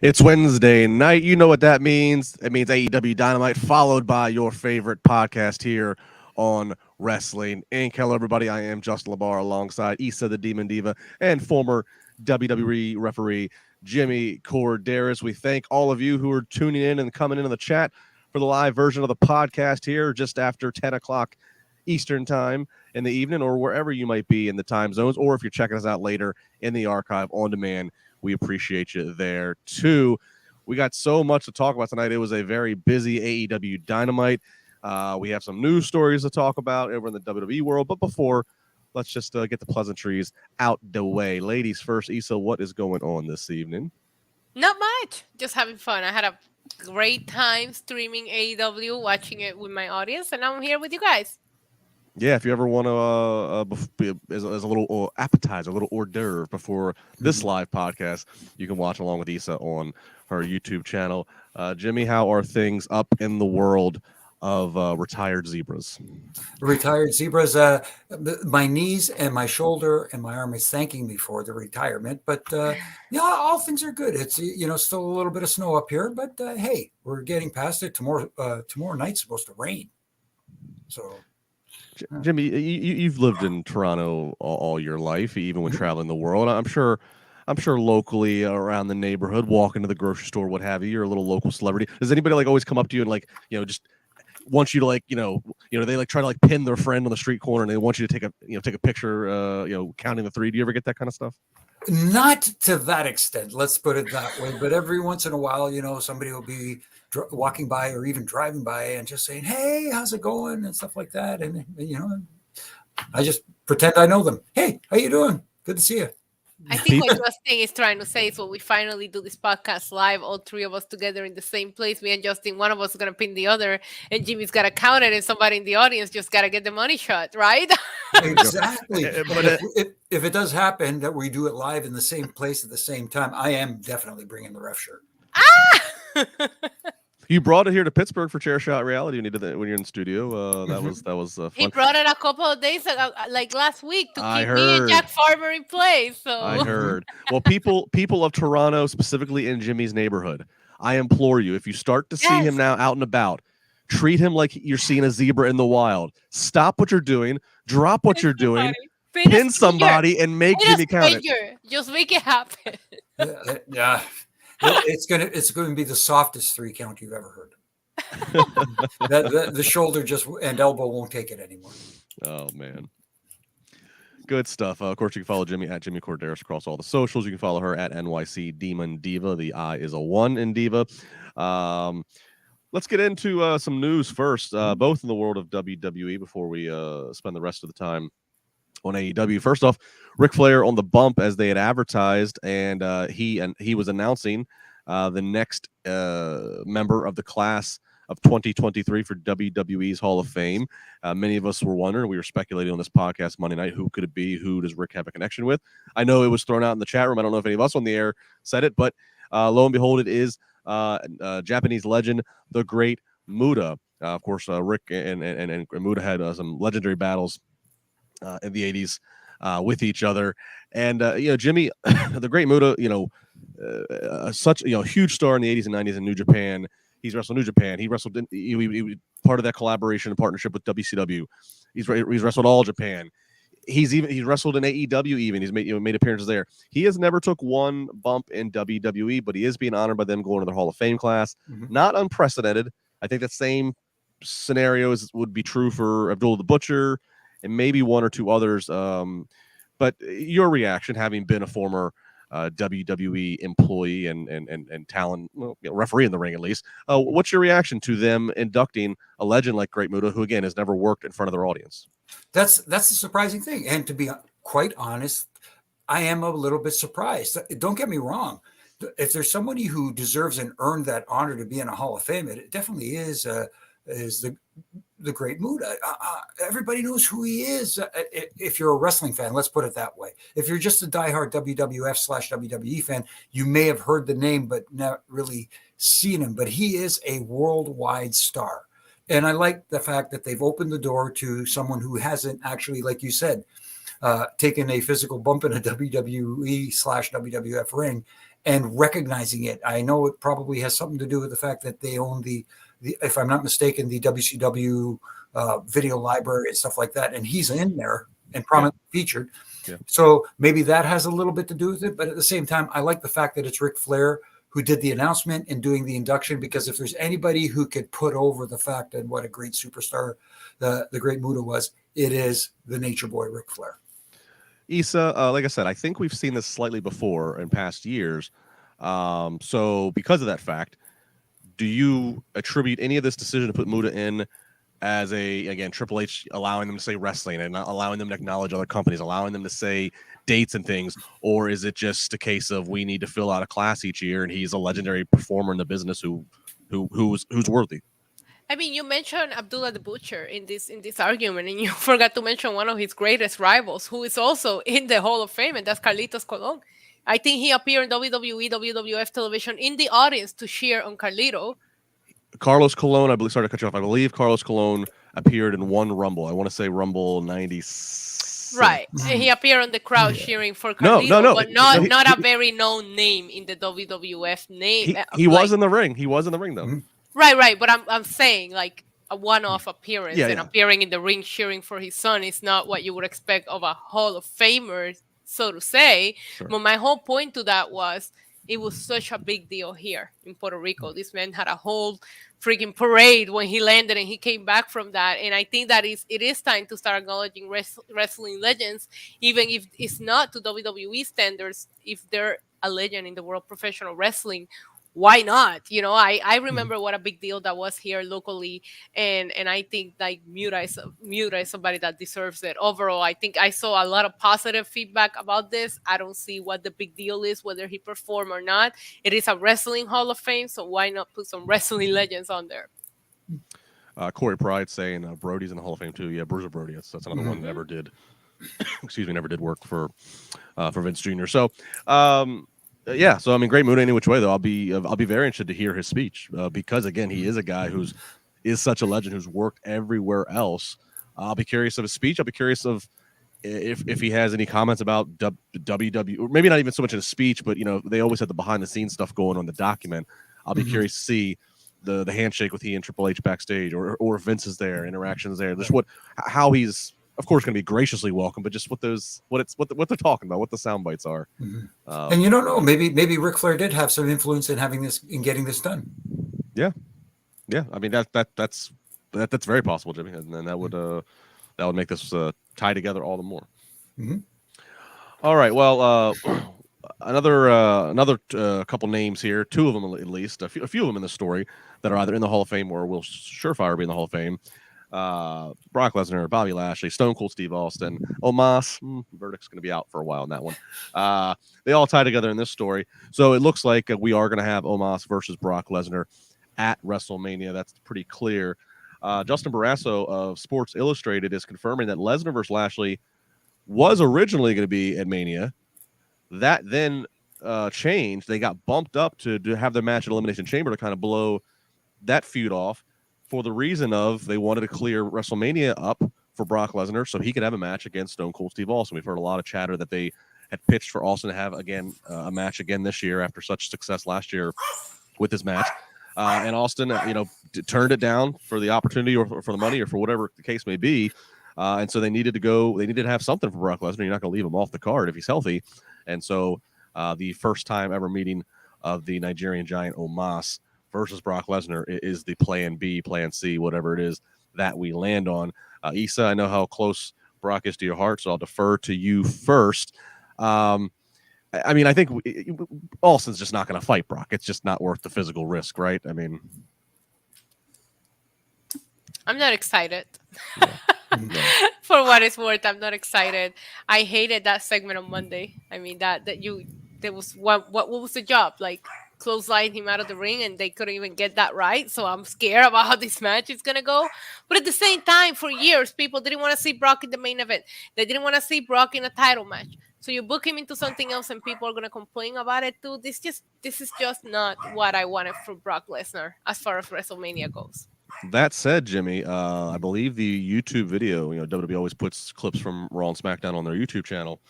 It's Wednesday night. You know what that means. It means AEW Dynamite, followed by your favorite podcast here on Wrestling Inc. Hello, everybody. I am Justin LaBar alongside Issa the Demon Diva and former WWE referee Jimmy Korderas. We thank all of you who are tuning in and coming into the chat for the live version of the podcast here just after 10 o'clock Eastern time in the evening, or wherever you might be in the time zones, or if you're checking us out later in the archive on demand. We appreciate you there, too. We got so much to talk about tonight. It was a very busy AEW Dynamite. We have some news stories to talk about over in the WWE world. But before, let's just get the pleasantries out the way. Ladies first. Issa, what is going on this evening? Not much. Just having fun. I had a great time streaming AEW, watching it with my audience, and I'm here with you guys. Yeah, if you ever want to, as a little appetizer, a little hors d'oeuvre before this live podcast, you can watch along with Issa on her YouTube channel. Jimmy, how are things up in the world of retired zebras? Retired zebras, my knees and my shoulder and my arm is thanking me for the retirement. But yeah, all things are good. It's still a little bit of snow up here, but hey, we're getting past it. Tomorrow night's supposed to rain, so. Jimmy, you've lived in Toronto all your life, even when traveling the world. I'm sure locally around the neighborhood, walking to the grocery store, what have you, you're a little local celebrity. Does anybody always come up to you and just want you to they try to pin their friend on the street corner and they want you to take a picture, counting the three? Do you ever get that kind of stuff? Not to that extent, let's put it that way. But every once in a while, somebody will be walking by or even driving by and just saying, "Hey, how's it going?" and stuff like that. And I just pretend I know them. "Hey, how you doing? Good to see you." I think what Justin is trying to say is when we finally do this podcast live, all three of us together in the same place, me and Justin, one of us is going to pin the other, and Jimmy's got to count it, and somebody in the audience just got to get the money shot, right? Exactly. But if it does happen that we do it live in the same place at the same time, I am definitely bringing the ref shirt. You brought it here to Pittsburgh for Chair Shot Reality when you did that when you're in the studio. That was fun. He brought it a couple of days ago, like last week, to keep me and Jack Farmer in place. So I heard. Well, people of Toronto, specifically in Jimmy's neighborhood, I implore you, if you start to see him now out and about, treat him like you're seeing a zebra in the wild. Stop what you're doing, drop what you're doing, pin somebody, and make Jimmy count it. Just make it happen. Yeah. It's going to be the softest 3 count you've ever heard. The shoulder and elbow won't take it anymore. Oh man, good stuff. Of course, you can follow Jimmy at Jimmy Korderas across all the socials. You can follow her at NYC Demon Diva. The I is a 1 in Diva. Let's get into some news first, both in the world of WWE before we spend the rest of the time on AEW. First off, Ric Flair on the bump as they had advertised, and he was announcing the next member of the class of 2023 for WWE's Hall of Fame. Many of us were wondering, we were speculating on this podcast Monday night, who could it be? Who does Rick have a connection with? I know it was thrown out in the chat room. I don't know if any of us on the air said it, but lo and behold, it is Japanese legend, the great Muta. Of course, Rick and Muta had some legendary battles in the 80s with each other. And, Jimmy, the great Muta, such a huge star in the 80s and 90s in New Japan. He's wrestled New Japan. He wrestled he was part of that collaboration and partnership with WCW. He's wrestled All Japan. He's wrestled in AEW even. He's made appearances there. He has never took one bump in WWE, but he is being honored by them going to their Hall of Fame class. Mm-hmm. Not unprecedented. I think that same scenarios would be true for Abdullah the Butcher and maybe one or two others. But your reaction, having been a former WWE employee and talent, referee in the ring at least, what's your reaction to them inducting a legend like Great Muta, who again has never worked in front of their audience? That's the surprising thing. And to be quite honest, I am a little bit surprised. Don't get me wrong. If there's somebody who deserves and earned that honor to be in a Hall of Fame, it definitely is the great Muta. Everybody knows who he is. If you're a wrestling fan, let's put it that way. If you're just a diehard WWF/WWE fan, you may have heard the name, but not really seen him. But he is a worldwide star. And I like the fact that they've opened the door to someone who hasn't actually, like you said, taken a physical bump in a WWE/WWF ring and recognizing it. I know it probably has something to do with the fact that they own the if I'm not mistaken, the WCW video library and stuff like that. And he's in there and prominently featured. Yeah. So maybe that has a little bit to do with it. But at the same time, I like the fact that it's Ric Flair who did the announcement and doing the induction, because if there's anybody who could put over the fact that what a great superstar the great Muta was, it is the Nature Boy Ric Flair. Issa, like I said, I think we've seen this slightly before in past years. So because of that fact, do you attribute any of this decision to put Muta in as again, Triple H allowing them to say wrestling and not allowing them to acknowledge other companies, allowing them to say dates and things? Or is it just a case of we need to fill out a class each year and he's a legendary performer in the business who's worthy? I mean, you mentioned Abdullah the Butcher in this argument, and you forgot to mention one of his greatest rivals, who is also in the Hall of Fame, and that's Carlitos Colon. I think he appeared in WWE, WWF television in the audience to cheer on Carlito. Carlos Colon, I believe, sorry to cut you off. I believe Carlos Colon appeared in one Rumble. I want to say Rumble 96. Right. And he appeared on the crowd cheering for Carlito, no. but not a very known name in the WWF name. He was in the ring. He was in the ring, though. Mm-hmm. Right. But I'm saying, like, a one-off appearance appearing in the ring cheering for his son is not what you would expect of a Hall of Famer, so to say. Sure. But my whole point to that was it was such a big deal here in Puerto Rico. This man had a whole freaking parade when he landed and he came back from that. And I think that it is time to start acknowledging wrestling legends, even if it's not to WWE standards. If they're a legend in the world of professional wrestling, why not? You know, I remember what a big deal that was here locally, and I think like Muta is somebody that deserves it. Overall, I think I saw a lot of positive feedback about this. I don't see what the big deal is, whether he performed or not. It is a wrestling Hall of Fame, so why not put some wrestling legends on there? Corey Pride saying Brody's in the Hall of Fame too. Yeah, Bruiser Brody. That's another one that never did. Never did work for Vince Jr. So. Yeah, so I mean, great Muta any which way though. I'll be very interested to hear his speech because again, he is a guy is such a legend who's worked everywhere else. I'll be curious of his speech. I'll be curious of if he has any comments about WWE, or maybe not even so much in his speech, but you know, they always had the behind the scenes stuff going on the document. I'll be curious to see the handshake with he and Triple H backstage, or Vince is there, interactions there. Just how he's. Of course, going to be graciously welcome, but just what they're talking about, what the sound bites are. Mm-hmm. And you don't know, maybe Ric Flair did have some influence in getting this done. Yeah. I mean that's very possible, Jimmy, and then that would make this tie together all the more. Mm-hmm. All right. Well, another couple names here, two of them at least, a few of them in the story that are either in the Hall of Fame or will surefire be in the Hall of Fame. Brock Lesnar, Bobby Lashley, Stone Cold Steve Austin, Omos. Verdict's going to be out for a while on that one. They all tie together in this story. So it looks like we are going to have Omos versus Brock Lesnar at WrestleMania. That's pretty clear. Justin Barrasso of Sports Illustrated is confirming that Lesnar versus Lashley was originally going to be at Mania. That then changed. They got bumped up to have their match at Elimination Chamber to kind of blow that feud off, for the reason of they wanted to clear WrestleMania up for Brock Lesnar so he could have a match against Stone Cold Steve Austin. We've heard a lot of chatter that they had pitched for Austin to have again a match again this year after such success last year with his match. And Austin, turned it down for the opportunity or for the money or for whatever the case may be. And so they needed to have something for Brock Lesnar. You're not going to leave him off the card if he's healthy. And so the first time ever meeting of the Nigerian giant Omos versus Brock Lesnar is the plan B, plan C, whatever it is that we land on. Issa, I know how close Brock is to your heart, so I'll defer to you first. I mean, I think Austin's just not going to fight Brock. It's just not worth the physical risk, right? I mean, I'm not excited. No. For what it's worth, I'm not excited. I hated that segment on Monday. I mean, there was what was the job? Like, clothesline him out of the ring, and they couldn't even get that right. So I'm scared about how this match is gonna go. But at the same time, for years, people didn't want to see Brock in the main event. They didn't want to see Brock in a title match. So you book him into something else, and people are gonna complain about it too. This is just not what I wanted for Brock Lesnar as far as WrestleMania goes. That said, Jimmy, I believe the YouTube video, WWE always puts clips from Raw and SmackDown on their YouTube channel.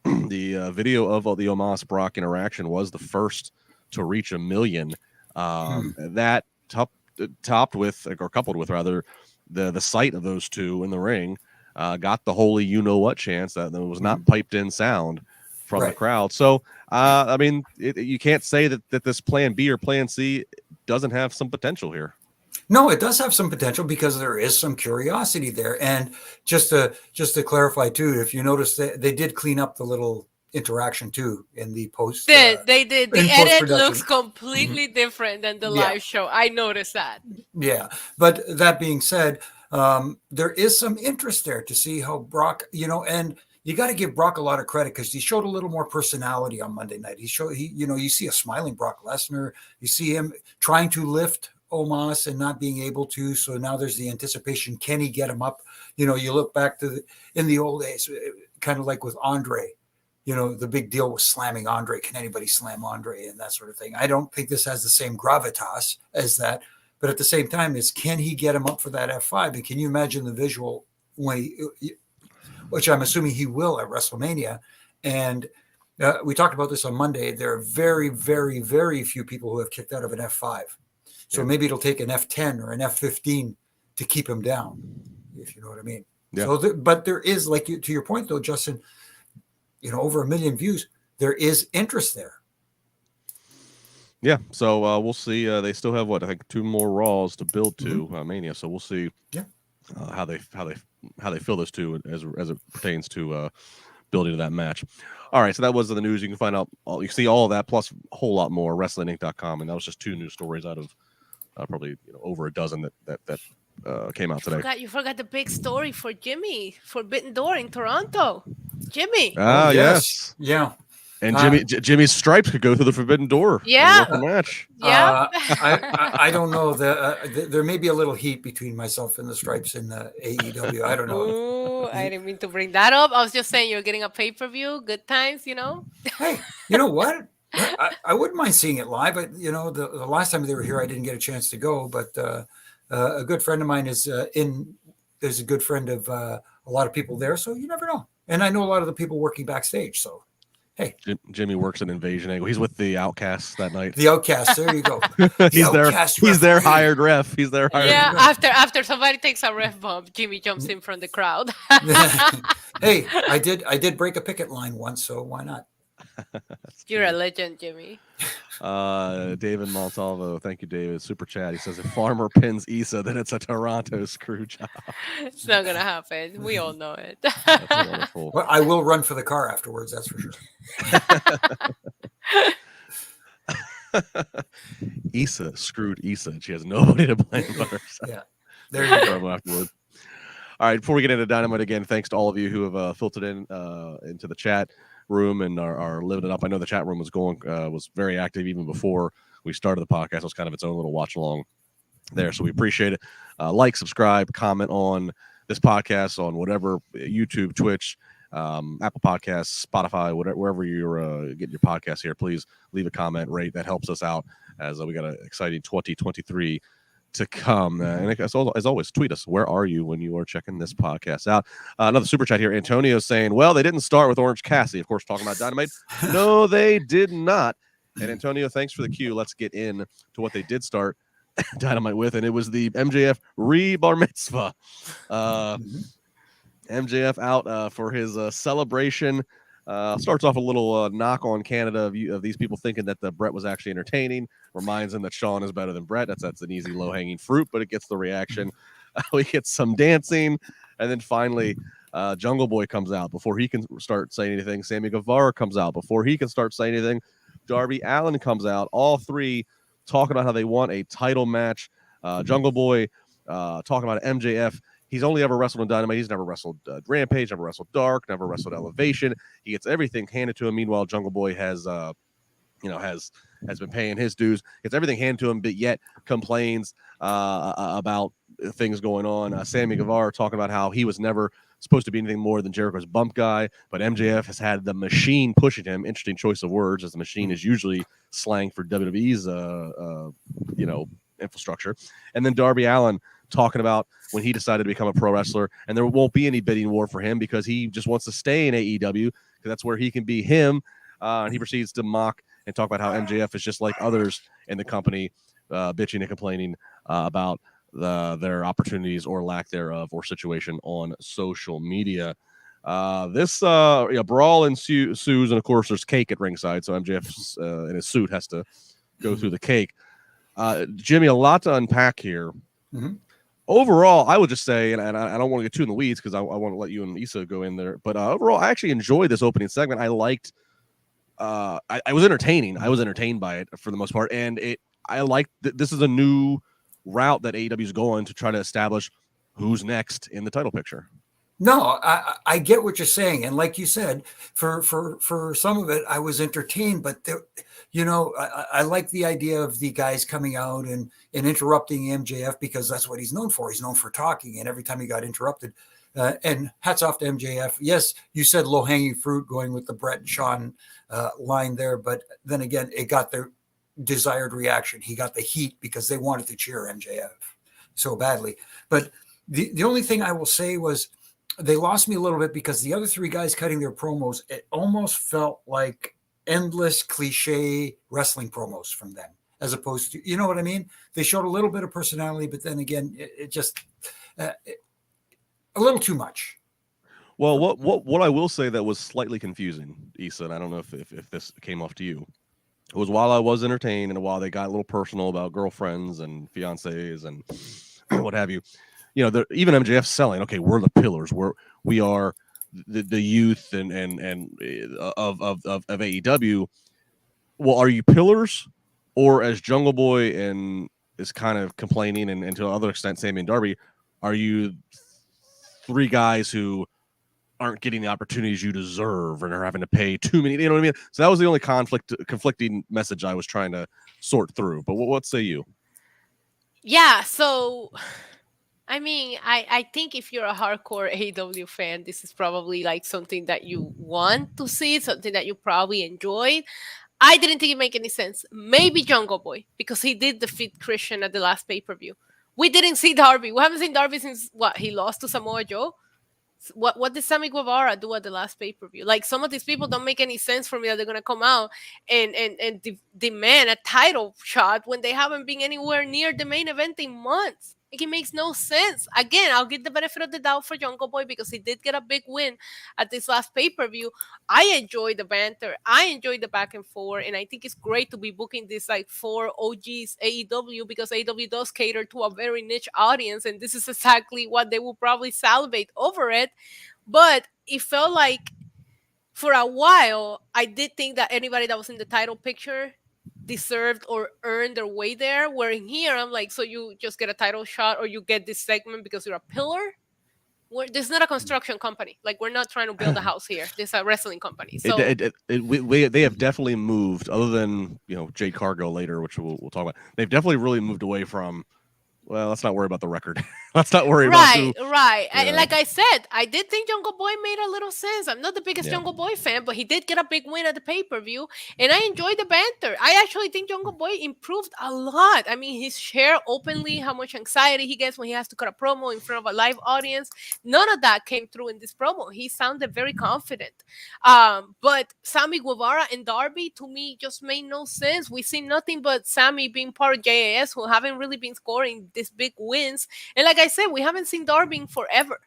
the video of the Omos Brock interaction was the first to reach 1 million. That topped with, or coupled with rather, the sight of those two in the ring got the holy you know what chance that there was not piped in sound from the crowd. So I mean, you can't say that this plan B or plan C doesn't have some potential here. No, it does have some potential because there is some curiosity there. And just to clarify too, if you notice, they did clean up the little interaction too in the post. They did. The edit looks completely different than the live show. I noticed that. Yeah, but that being said, there is some interest there to see how Brock, and you got to give Brock a lot of credit because he showed a little more personality on Monday night. You see a smiling Brock Lesnar. You see him trying to lift Omos and not being able to. So now there's the anticipation. Can he get him up? You look back to in the old days, kind of like with Andre, the big deal was slamming Andre. Can anybody slam Andre and that sort of thing? I don't think this has the same gravitas as that. But at the same time, can he get him up for that F5? And can you imagine the visual which I'm assuming he will at WrestleMania. And we talked about this on Monday. There are very, very, very few people who have kicked out of an F5. So maybe it'll take an F10 or an F15 to keep him down, if you know what I mean. Yeah. So, but there is, to your point though, Justin, over 1 million views, there is interest there. Yeah, so we'll see. They still have I think 2 more Raws to build to Mania. So we'll see how they fill those two as it pertains to building to that match. All right, so that was the news. You can find out you can see all of that plus a whole lot more WrestlingInc.com, and that was just 2 news stories out of probably over a dozen that came out today. You forgot the big story for Jimmy, Forbidden Door in Toronto. Jimmy. Yes. Yeah. And Jimmy's stripes could go through the Forbidden Door. Yeah. Match. Yeah. I don't know. There may be a little heat between myself and the stripes in the AEW. I don't know. Ooh, I didn't mean to bring that up. I was just saying you're getting a pay-per-view. Good times, Hey, you know what? I wouldn't mind seeing it live. The last time they were here, I didn't get a chance to go. But a good friend of mine is there's a good friend of a lot of people there. So you never know. And I know a lot of the people working backstage. So. Hey, Jimmy works an Invasion angle. He's with the Outcasts that night. The Outcasts, there you go. He's their hired ref. He's their hired ref. After somebody takes a ref bump, Jimmy jumps in from the crowd. Hey, I did break a picket line once, so why not? You're a legend, Jimmy. David Montalvo, thank you, David. Super chat. He says if Farmer pins Issa, then it's a Toronto screw job. It's not gonna happen. We all know it. That's wonderful. Well, I will run for the car afterwards. That's for sure. Issa screwed Issa. She has nobody to blame but herself. Yeah, there you go. Afterwards. All right, before we get into Dynamite again, thanks to all of you who have filtered in into the chat room and are living it up. I know the chat room was very active even before we started the podcast. It was kind of its own little watch along there, so we appreciate it. Like, subscribe, comment on this podcast on whatever YouTube, Twitch, Apple Podcasts, Spotify, wherever you're getting your podcast here. Please leave a comment, rate. That helps us out as we got an exciting 2023 to come. And as always, tweet us. Where are you when you are checking this podcast out? Another super chat here. Antonio saying, well, they didn't start with Orange Cassidy. Of course, talking about Dynamite. No, they did not. And Antonio, thanks for the cue. Let's get in to what they did start Dynamite with. And it was the MJF re-bar mitzvah. MJF out for his celebration. Starts off a little knock on Canada of these people thinking that the Brett was actually entertaining. Reminds him that Sean is better than Brett. That's an easy low-hanging fruit, but it gets the reaction. We get some dancing, and then finally Jungle Boy comes out before he can start saying anything. Sammy Guevara comes out before he can start saying anything. Darby Allin comes out. All three talking about how they want a title match. Jungle Boy talking about MJF. He's only ever wrestled in Dynamite. He's never wrestled Rampage, never wrestled Dark, never wrestled Elevation. He gets everything handed to him. Meanwhile, Jungle Boy has been paying his dues. Gets everything handed to him, but yet complains about things going on. Sammy Guevara talking about how he was never supposed to be anything more than Jericho's bump guy, but MJF has had the machine pushing him. Interesting choice of words, as the machine is usually slang for WWE's infrastructure. And then Darby Allin talking about when he decided to become a pro wrestler, and there won't be any bidding war for him because he just wants to stay in AEW because that's where he can be him. And he proceeds to mock and talk about how MJF is just like others in the company, bitching and complaining about their opportunities or lack thereof or situation on social media. This brawl ensues, and of course there's cake at ringside, so MJF in his suit has to go through the cake. Jimmy, a lot to unpack here. Mm-hmm. Overall, I would just say, and I don't want to get too in the weeds because I want to let you and Issa go in there, but overall, I actually enjoyed this opening segment. I liked, I was entertaining. I was entertained by it for the most part, and I liked this is a new route that AEW is going to try to establish who's next in the title picture. No, I get what you're saying, and like you said, for some of it, I was entertained. But there, I like the idea of the guys coming out and interrupting MJF because that's what he's known for. He's known for talking, and every time he got interrupted, and hats off to MJF. Yes, you said low hanging fruit going with the Brett and Sean line there, but then again, it got their desired reaction. He got the heat because they wanted to cheer MJF so badly. But the only thing I will say was, they lost me a little bit because the other three guys cutting their promos, it almost felt like endless cliche wrestling promos from them, as opposed to, you know what I mean? They showed a little bit of personality, but then again, it just a little too much. Well, what I will say that was slightly confusing, Issa, and I don't know if this came off to you, it was while I was entertained and while they got a little personal about girlfriends and fiancés and what have you. Even MJF selling. Okay, we're the pillars. We are the youth and of AEW. Well, are you pillars, or as Jungle Boy and is kind of complaining, and to another extent, Sammy and Darby, are you three guys who aren't getting the opportunities you deserve and are having to pay too many? You know what I mean? So that was the only conflicting message I was trying to sort through. But what say you? Yeah. So. I mean, I think if you're a hardcore AEW fan, this is probably like something that you want to see, something that you probably enjoyed. I didn't think it made any sense. Maybe Jungle Boy, because he did defeat Christian at the last pay-per-view. We didn't see Darby. We haven't seen Darby since, he lost to Samoa Joe? What did Sammy Guevara do at the last pay-per-view? Like, some of these people don't make any sense for me that they're going to come out and demand a title shot when they haven't been anywhere near the main event in months. It makes no sense. Again, I'll give the benefit of the doubt for Jungle Boy because he did get a big win at this last pay-per-view. I enjoyed the banter. I enjoyed the back and forth. And I think it's great to be booking this like 4 OGs AEW because AEW does cater to a very niche audience. And this is exactly what they will probably salivate over it. But it felt like for a while, I did think that anybody that was in the title picture deserved or earned their way there, where in here I'm like, so you just get a title shot or you get this segment because you're a pillar? This is not a construction company. Like, we're not trying to build a house here. This is a wrestling company. So they have definitely moved, other than Jade Cargill later, which we'll talk about. They've definitely really moved away from, well, let's not worry about the record. Let's not worry about who. Right. Yeah. And like I said, I did think Jungle Boy made a little sense. I'm not the biggest Jungle Boy fan, but he did get a big win at the pay-per-view, and I enjoyed the banter. I actually think Jungle Boy improved a lot. I mean, his share openly, how much anxiety he gets when he has to cut a promo in front of a live audience. None of that came through in this promo. He sounded very confident. But Sammy Guevara and Darby, to me, just made no sense. We see nothing but Sammy being part of JAS, who haven't really been scoring these big wins. And like I said, we haven't seen Darby in forever.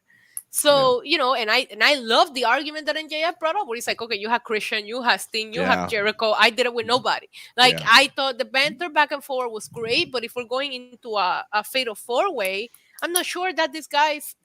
So, and I love the argument that MJF brought up, where he's like, okay, you have Christian, you have Sting, you have Jericho. I did it with nobody. Like, I thought the banter back and forth was great, but if we're going into a fatal 4-way, I'm not sure that these guys,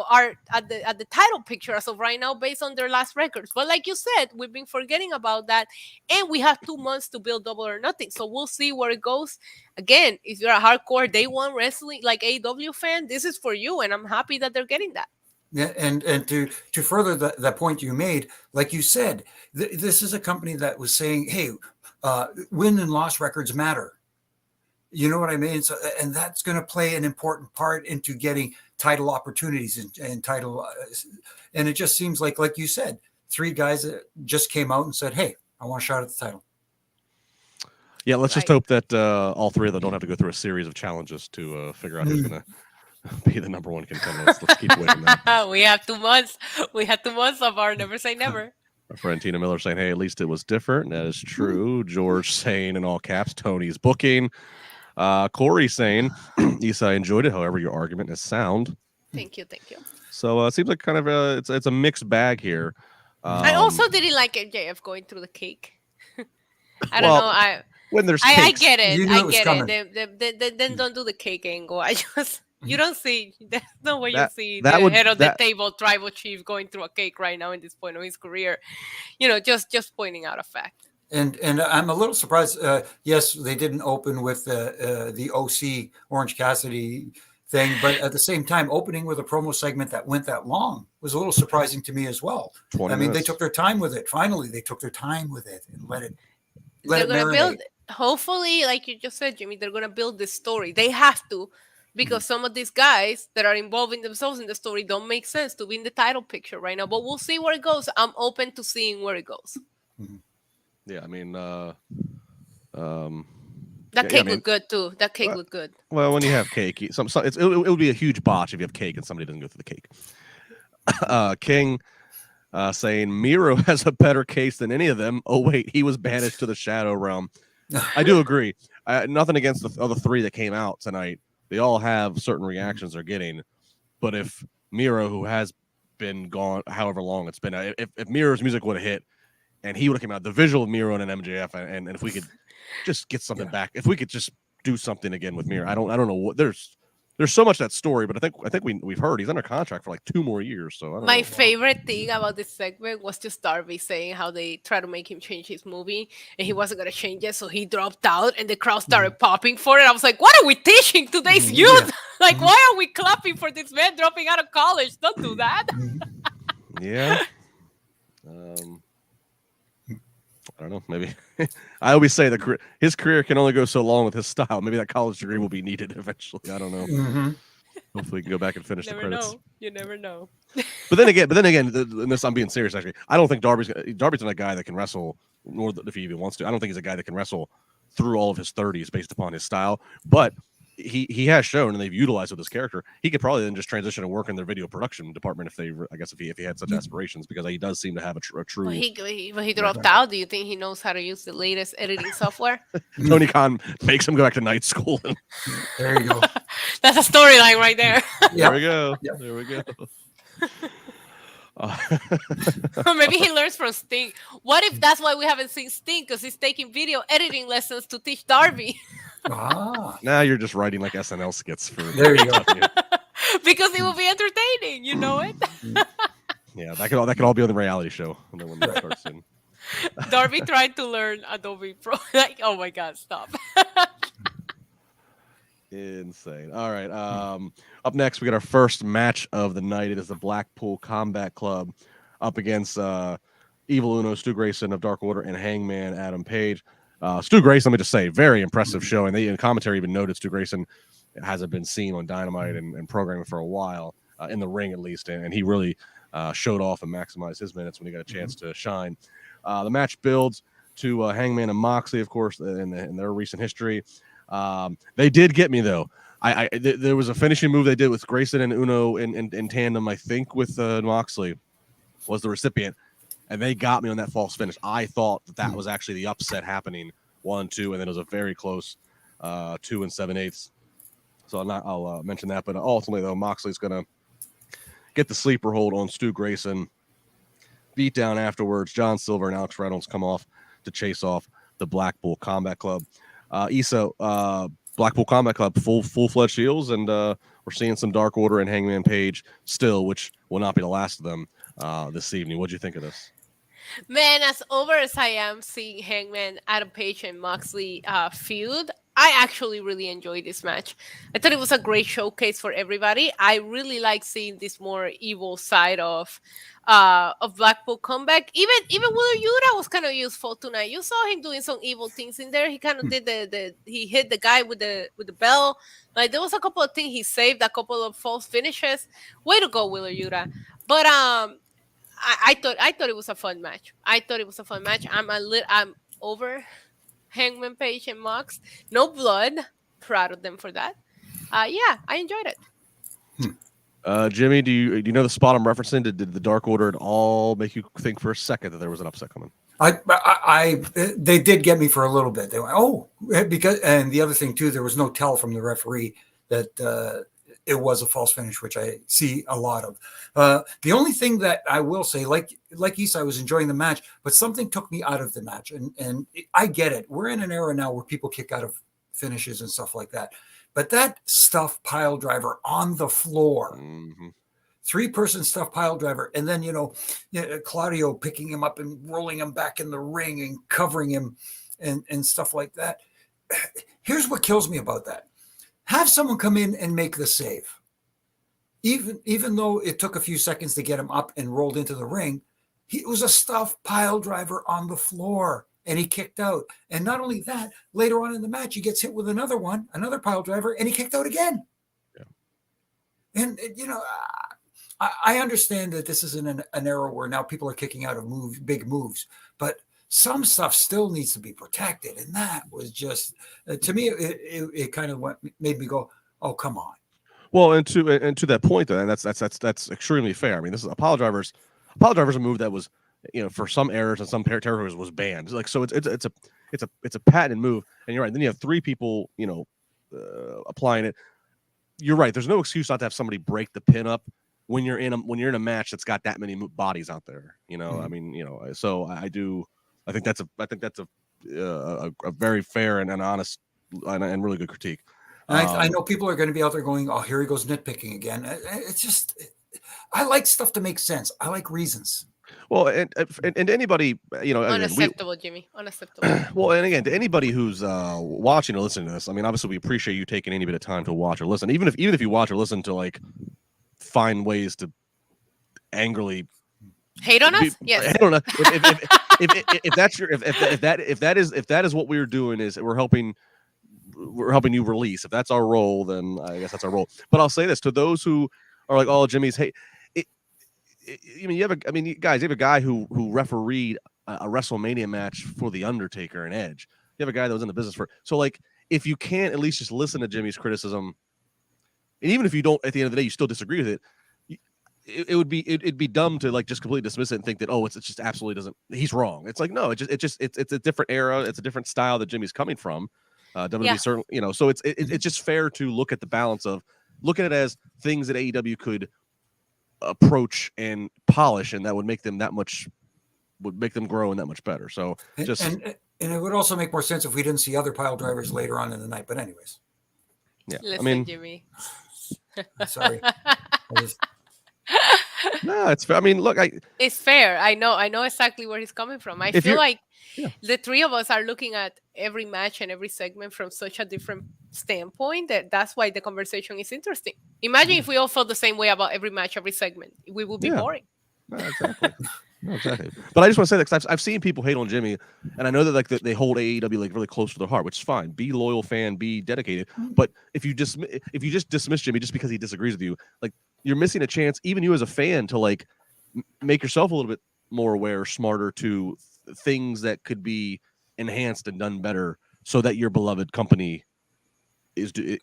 are at the title picture as of right now based on their last records. But like you said, we've been forgetting about that, and we have 2 months to build Double or Nothing. So we'll see where it goes. Again, if you're a hardcore day one wrestling like AEW fan, this is for you, and I'm happy that they're getting that. Yeah, and to further that point you made, like you said, this is a company that was saying, hey, win and loss records matter. You know what I mean? So, and that's going to play an important part into getting title opportunities and title. And it just seems like you said, 3 guys that just came out and said, hey, I want a shot at the title. Yeah, let's just hope that all 3 of them don't have to go through a series of challenges to figure out who's going to be the number one contender. Let's keep waiting. That. We have 2 months. We had 2 months of our never say never. Our friend Tina Miller saying, "Hey, at least it was different." That is true. George saying in all caps, "Tony's booking." Corey saying, "Issa, I enjoyed it. However, your argument is sound." Thank you. So it seems like kind of it's a mixed bag here. I also didn't like MJF going through the cake. I don't know. When there's I cakes, get it. You knew I it was get coming. it. Then don't do the cake angle. You don't see. There's no way you see that the would- head of that- the table, tribal chief, going through a cake right now in this point of his career. Just pointing out a fact. And I'm a little surprised. Yes, they didn't open with the OC Orange Cassidy thing, but at the same time, opening with a promo segment that went that long was a little surprising to me as well. 20 I mean, minutes. they took their time with it. Finally, they took their time with it and let it They're gonna marinate. build. Hopefully, like you just said, Jimmy, they're gonna build this story. They have to, because some of these guys that are involving themselves in the story don't make sense to be in the title picture right now. But we'll see where it goes. I'm open to seeing where it goes. Yeah, I mean, That cake looked good too. That cake looked good. well, when you have cake, it would be a huge botch if you have cake and somebody doesn't go through the cake. King saying Miro has a better case than any of them. Oh wait, he was banished to the Shadow Realm. I do agree. Nothing against the other three that came out tonight. They all have certain reactions they're getting. But if Miro, who has been gone however long it's been, if Miro's music would have hit and he would have came out, the visual of Miro and an MJF, and if we could just get something back, if we could just do something again with Miro, I don't know what there's so much that story, but I think we've heard he's under contract for like 2 more years. So I don't My know. favorite thing about this segment was just Darby saying how they tried to make him change his movie and he wasn't gonna change it, so he dropped out and the crowd started popping for it. I was like, what are we teaching today's youth? Like, why are we clapping for this man dropping out of college? Don't do that. Yeah. I don't know. Maybe I always say that his career can only go so long with his style. Maybe that college degree will be needed eventually. I don't know. Hopefully, we can go back and finish the credits. You never know. But then again, and this I'm being serious. Actually, I don't think Darby's not a guy that can wrestle, nor if he even wants to. I don't think he's a guy that can wrestle through all of his 30s based upon his style. But he has shown, and they've utilized with his character, he could probably then just transition and work in their video production department if he had such aspirations, because he does seem to have a true. But he dropped out. Do you think he knows how to use the latest editing software? Tony Khan makes him go back to night school. There you go. That's a storyline right there. There we go. Yep. There we go. Or maybe he learns from Sting. What if that's why we haven't seen Sting? Because he's taking video editing lessons to teach Darby. Now you're just writing like SNL skits for. There you go. Because it will be entertaining. You know it. Yeah, that could all be on the reality show when that starts in. Darby tried to learn Adobe Pro. Like, oh my God, stop. Insane. All right. Up next, we got our first match of the night. It is the Blackpool Combat Club up against Evil Uno, Stu Grayson of Dark Order, and Hangman Adam Page. Stu Grayson, let me just say, very impressive show. And they in commentary even noted Stu Grayson hasn't been seen on Dynamite and programming for a while, in the ring at least. And he really showed off and maximized his minutes when he got a chance to shine. The match builds to Hangman and Moxley, of course, in their recent history. They did get me though. There was a finishing move they did with Grayson and Uno in tandem. I think with Moxley was the recipient, and they got me on that false finish. I thought that was actually the upset happening 1-2, and then it was a very close 2 7/8. So I'll mention that, but ultimately though, Moxley's gonna get the sleeper hold on Stu Grayson. Beat down afterwards. John Silver and Alex Reynolds come off to chase off the Blackpool Combat Club. Blackpool Combat Club, full-fledged heels, and we're seeing some Dark Order and Hangman Page still, which will not be the last of them this evening. What'd you think of this? Man, as over as I am seeing Hangman, Adam Page, and Moxley feud, I actually really enjoyed this match. I thought it was a great showcase for everybody. I really like seeing this more evil side of Blackpool comeback. Even Wheeler Yuta was kind of useful tonight. You saw him doing some evil things in there. He kind of did he hit the guy with the bell. Like, there was a couple of things he saved, a couple of false finishes. Way to go, Wheeler Yuta. But I thought it was a fun match. I'm over Hangman Page and Mox. No blood. Proud of them for that. Yeah, I enjoyed it. Jimmy, do you know the spot I'm referencing? Did the Dark Order at all make you think for a second that there was an upset coming? They did get me for a little bit. They went, because, and the other thing too, there was no tell from the referee that it was a false finish, which I see a lot of. The only thing that I will say, like Issa, I was enjoying the match, but something took me out of the match, and I get it. We're in an era now where people kick out of finishes and stuff like that, but that stuff pile driver on the floor. Mm-hmm. 3-person stuff pile driver, and then Claudio picking him up and rolling him back in the ring and covering him and stuff like that. Here's what kills me about that. Have someone come in and make the save. Even though it took a few seconds to get him up and rolled into the ring, it was a stuff pile driver on the floor, and he kicked out. And not only that, later on in the match, he gets hit with another pile driver, and he kicked out again. Yeah. And I understand that this is in an era where now people are kicking out of big moves, but some stuff still needs to be protected. And that was just, to me, it kind of made me go, oh, come on. Well, and to that point, though, and that's extremely fair. I mean, this is a pile driver's a move that was, for some errors and some territories was banned. Like, so it's a patented move. And you're right. Then you have 3 people, applying it. You're right. There's no excuse not to have somebody break the pin up when you're in a match that's got that many bodies out there, Mm-hmm. I mean, so I think that's a very fair and honest and really good critique. I know people are going to be out there going, oh, here he goes nitpicking again. It's just, I like stuff to make sense. I like reasons. Well, and anybody, unacceptable, Jimmy, unacceptable. Well, and again, to anybody who's watching or listening to this, I mean, obviously we appreciate you taking any bit of time to watch or listen, even if you watch or listen to, like, find ways to angrily hate on us. Yes. Hate on us. If that is what we're doing, is we're helping you release. If that's our role, then I guess that's our role. But I'll say this to those who are like, oh, Jimmy's hate. You have a guy who refereed a WrestleMania match for The Undertaker and Edge. You have a guy that was in the business for. So, like, if you can't at least just listen to Jimmy's criticism, and even if you don't, at the end of the day, you still disagree with it, it'd be dumb to, like, just completely dismiss it and think that, oh, it's just absolutely doesn't. He's wrong. It's like, no, it's a different era. It's a different style that Jimmy's coming from. WWE certainly, so it's just fair to look at the balance of looking at it as things that AEW could approach and polish, and that would make them grow and that much better. So just and it would also make more sense if we didn't see other pile drivers later on in the night. But anyways, yeah, listen, Jimmy. Sorry. No, it's fair. I mean, look, it's fair. I know exactly where he's coming from. I feel like the 3 of us are looking at every match and every segment from such a different standpoint that's why the conversation is interesting. Imagine if we all felt the same way about every match, every segment. We would be boring. No, exactly. Exactly. But I just want to say that, because I've seen people hate on Jimmy, and I know that, like, they hold AEW, like, really close to their heart, which is fine. Be a loyal fan, be dedicated. But if you just dismiss Jimmy just because he disagrees with you, like, you're missing a chance, even you as a fan, to, like, make yourself a little bit more aware, smarter to things that could be enhanced and done better, so that your beloved company is doing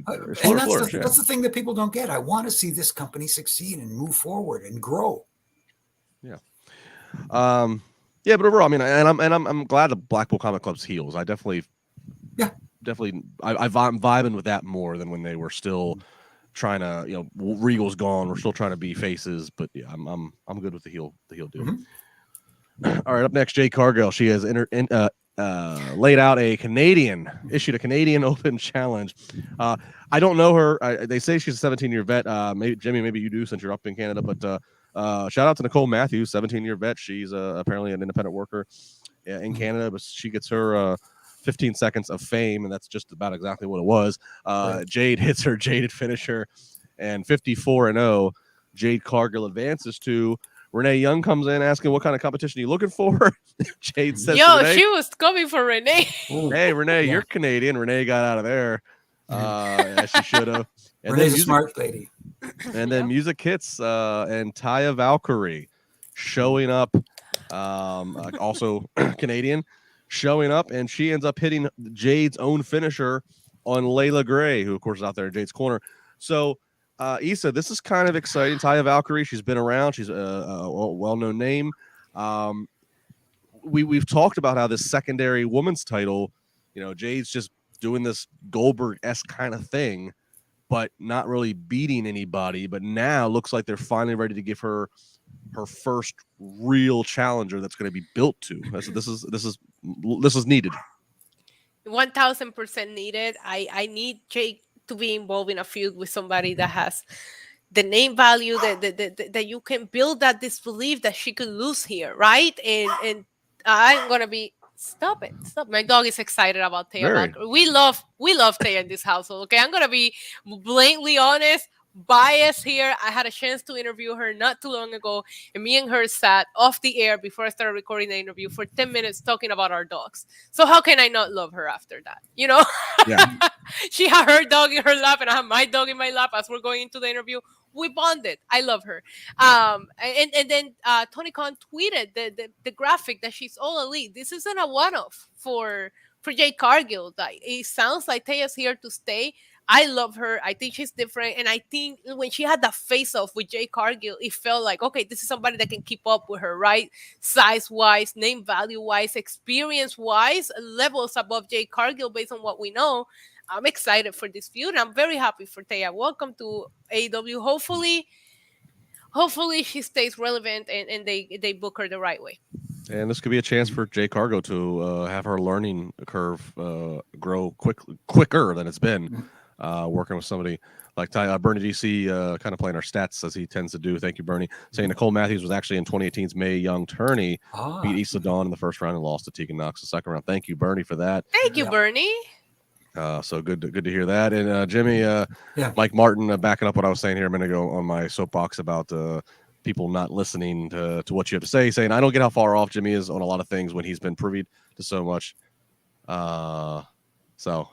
better. And that's the thing that people don't get. I want to see this company succeed and move forward and grow. Yeah. But overall, I mean, I'm glad the Blackpool Comic Club's heels. I definitely, I'm vibing with that more than when they were still trying to, Regal's gone. We're still trying to be faces, but yeah, I'm good with the heel dude. Mm-hmm. All right, up next, Jade Cargill. She has laid out issued a Canadian Open challenge. I don't know her. They say she's a 17-year vet. Jimmy, maybe you do since you're up in Canada, but shout out to Nicole Matthews, 17-year vet. She's apparently an independent worker in Canada, but she gets her 15 seconds of fame, and that's just about exactly what it was. Jade hits her jaded finisher, and 54-0. Jade Cargill advances to Renee Young. Comes in asking, what kind of competition are you looking for? Jade says, she was coming for Renee. Hey, Renee, you're Canadian. Renee got out of there as she should have. Renee's a smart lady. And then music hits, and Taya Valkyrie showing up, also Canadian, showing up, and she ends up hitting Jade's own finisher on Layla Gray, who, of course, is out there in Jade's corner. So Issa, this is kind of exciting. Taya Valkyrie, she's been around. She's a well-known name. We've talked about how this secondary women's title, Jade's just doing this Goldberg-esque kind of thing, but not really beating anybody. But now looks like they're finally ready to give her first real challenger that's going to be built to. This is needed. 1000% needed. I need Jake to be involved in a feud with somebody that has the name value, that you can build that disbelief that she could lose here, right? And I'm gonna be stop. My dog is excited about Taya Valkyrie. We love Taya in this household. Okay, I'm gonna be blatantly honest. Bias here. I had a chance to interview her not too long ago, and me and her sat off the air before I started recording the interview for 10 minutes talking about our dogs. So how can I not love her after that? Yeah. She had her dog in her lap and I have my dog in my lap as we're going into the interview. We bonded. I love her. And then Tony Khan tweeted the graphic that she's all elite. This isn't a one-off for Jade Cargill. It sounds like Taya's here to stay. I love her. I think she's different. And I think when she had that face-off with Jade Cargill, it felt like, okay, this is somebody that can keep up with her, right? Size-wise, name value-wise, experience-wise, levels above Jade Cargill based on what we know. I'm excited for this feud. I'm very happy for Taya. Welcome to AEW. Hopefully she stays relevant and they book her the right way. And this could be a chance for Jade Cargill to have her learning curve grow quicker than it's been. Working with somebody like Bernie DC, kind of playing our stats as he tends to do. Thank you, Bernie. Saying Nicole Matthews was actually in 2018's Mae Young tourney, beat Issa Dawn in the first round and lost to Tegan Knox the second round. Thank you, Bernie, for that. Thank you, Bernie. So good to hear that. And Jimmy, Mike Martin, backing up what I was saying here a minute ago on my soapbox about people not listening to what you have to say, saying I don't get how far off Jimmy is on a lot of things when he's been privy to so much. So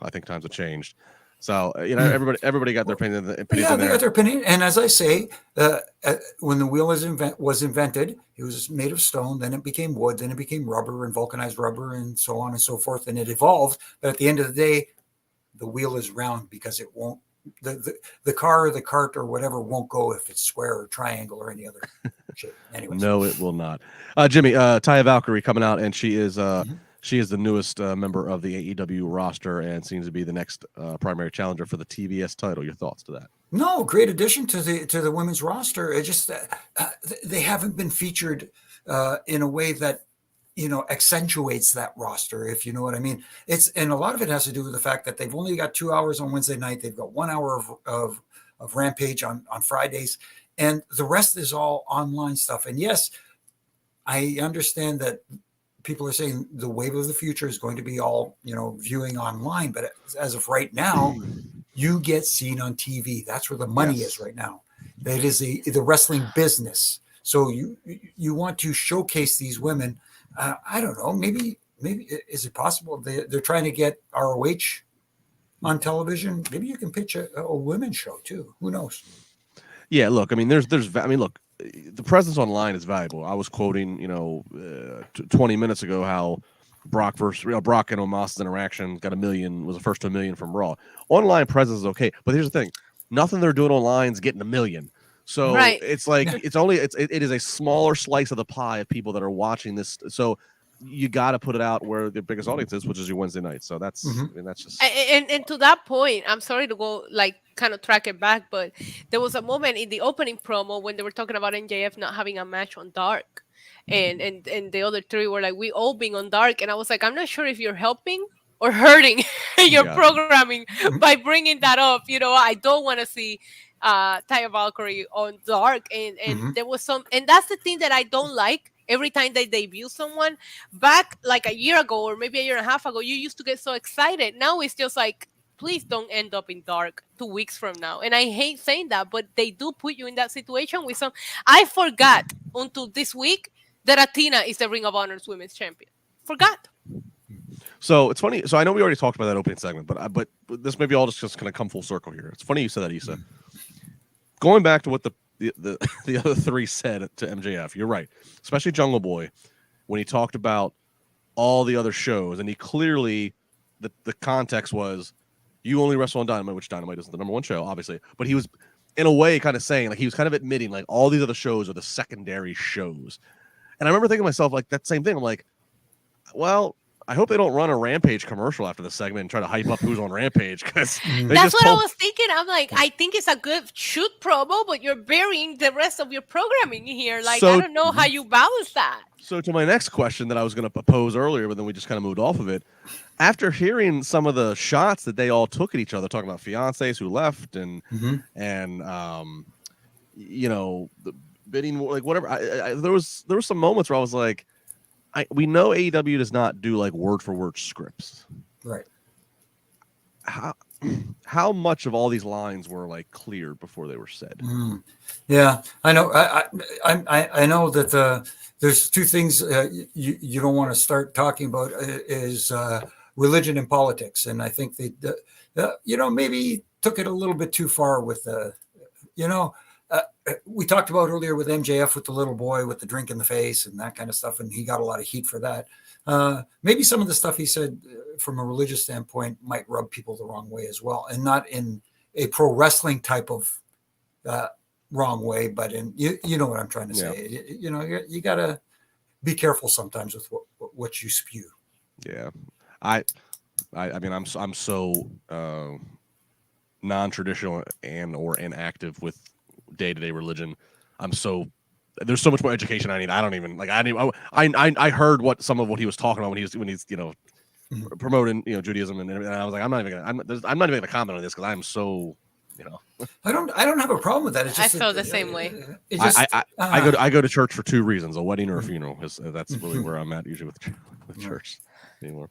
I think times have changed. So everybody got their opinion. They got their opinion. And as I say, when the wheel was invented, it was made of stone. Then it became wood. Then it became rubber and vulcanized rubber, and so on and so forth. And it evolved. But at the end of the day, the wheel is round because it won't. The car or the cart or whatever won't go if it's square or triangle or any other shape. Anyways. No, it will not. Jimmy, Taya Valkyrie coming out, and she is the newest member of the AEW roster and seems to be the next primary challenger for the TBS title. Your thoughts to that? No, great addition to the women's roster. It just they haven't been featured in a way that accentuates that roster, if you know what I mean. And a lot of it has to do with the fact that they've only got 2 hours on Wednesday night. They've got 1 hour of Rampage on Fridays, and the rest is all online stuff. And yes, I understand that people are saying the wave of the future is going to be all, viewing online. But as of right now, you get seen on TV. That's where the money is right now. That is the wrestling business. So you want to showcase these women. I don't know. Maybe is it possible they're trying to get ROH on television? Maybe you can pitch a women's show too. Who knows? Yeah, look, I mean, look, the presence online is valuable. I was quoting, 20 minutes ago how Brock and Omos's interaction got was the first to 1 million from Raw. Online presence is okay, but here's the thing: nothing they're doing online is getting 1 million. So it's like it is a smaller slice of the pie of people that are watching this. So you got to put it out where the biggest audience is, which is your Wednesday night. So that's that's just and to that point, I'm sorry to go kind of track it back, but there was a moment in the opening promo when they were talking about MJF not having a match on Dark, and the other three were like, we all being on Dark, and I was like, I'm not sure if you're helping or hurting your programming by bringing that up. I don't want to see Taya Valkyrie on Dark, and there was some, and that's the thing that I don't like. Every time they debut someone, back like a year ago or maybe a year and a half ago, you used to get so excited. Now it's just like, please don't end up in Dark 2 weeks from now. And I hate saying that, but they do put you in that situation with some. I forgot until this week that Athena is the Ring of Honor's women's champion. Forgot. So it's funny. So I know we already talked about that opening segment, but this maybe all just kind of come full circle here. It's funny you said that, Issa. Going back to what the other three said to MJF, you're right. Especially Jungle Boy, when he talked about all the other shows, and he clearly the context was you only wrestle on Dynamite, which Dynamite isn't the number one show, obviously. But he was in a way, kind of saying, like, he was kind of admitting, like, all these other shows are the secondary shows. And I remember thinking to myself, like, that same thing. I'm like, well, I hope they don't run a Rampage commercial after the segment and try to hype up who's on Rampage, because that's what I was thinking. I'm like, I think it's a good shoot promo, but you're burying the rest of your programming here. Like, I don't know how you balance that. So to my next question that I was going to pose earlier, but then we just kind of moved off of it. After hearing some of the shots that they all took at each other, talking about fiancés who left and you know, the bidding, like whatever. There was some moments where I was like, we know AEW does not do like word for word scripts, right? How much of all these lines were like cleared before they were said? Yeah, I know. I know that there's two things you don't want to start talking about is religion and politics, and I think they maybe took it a little bit too far with we talked about earlier with MJF with the little boy with the drink in the face and that kind of stuff, and he got a lot of heat for that. Maybe some of the stuff he said from a religious standpoint might rub people the wrong way as well, and not in a pro wrestling type of wrong way, but in you know what I'm trying to say. You got to be careful sometimes with what you spew. Yeah, I mean, I'm so non-traditional or inactive with day-to-day religion. There's so much more education I need. I don't even like. I heard some of what he was talking about when he's promoting Judaism, and I was like, I'm not even gonna comment on this because I'm so I don't have a problem with that. It's just I feel the same way. I go to church for two reasons: a wedding or a funeral. That's really where I'm at usually with church anymore.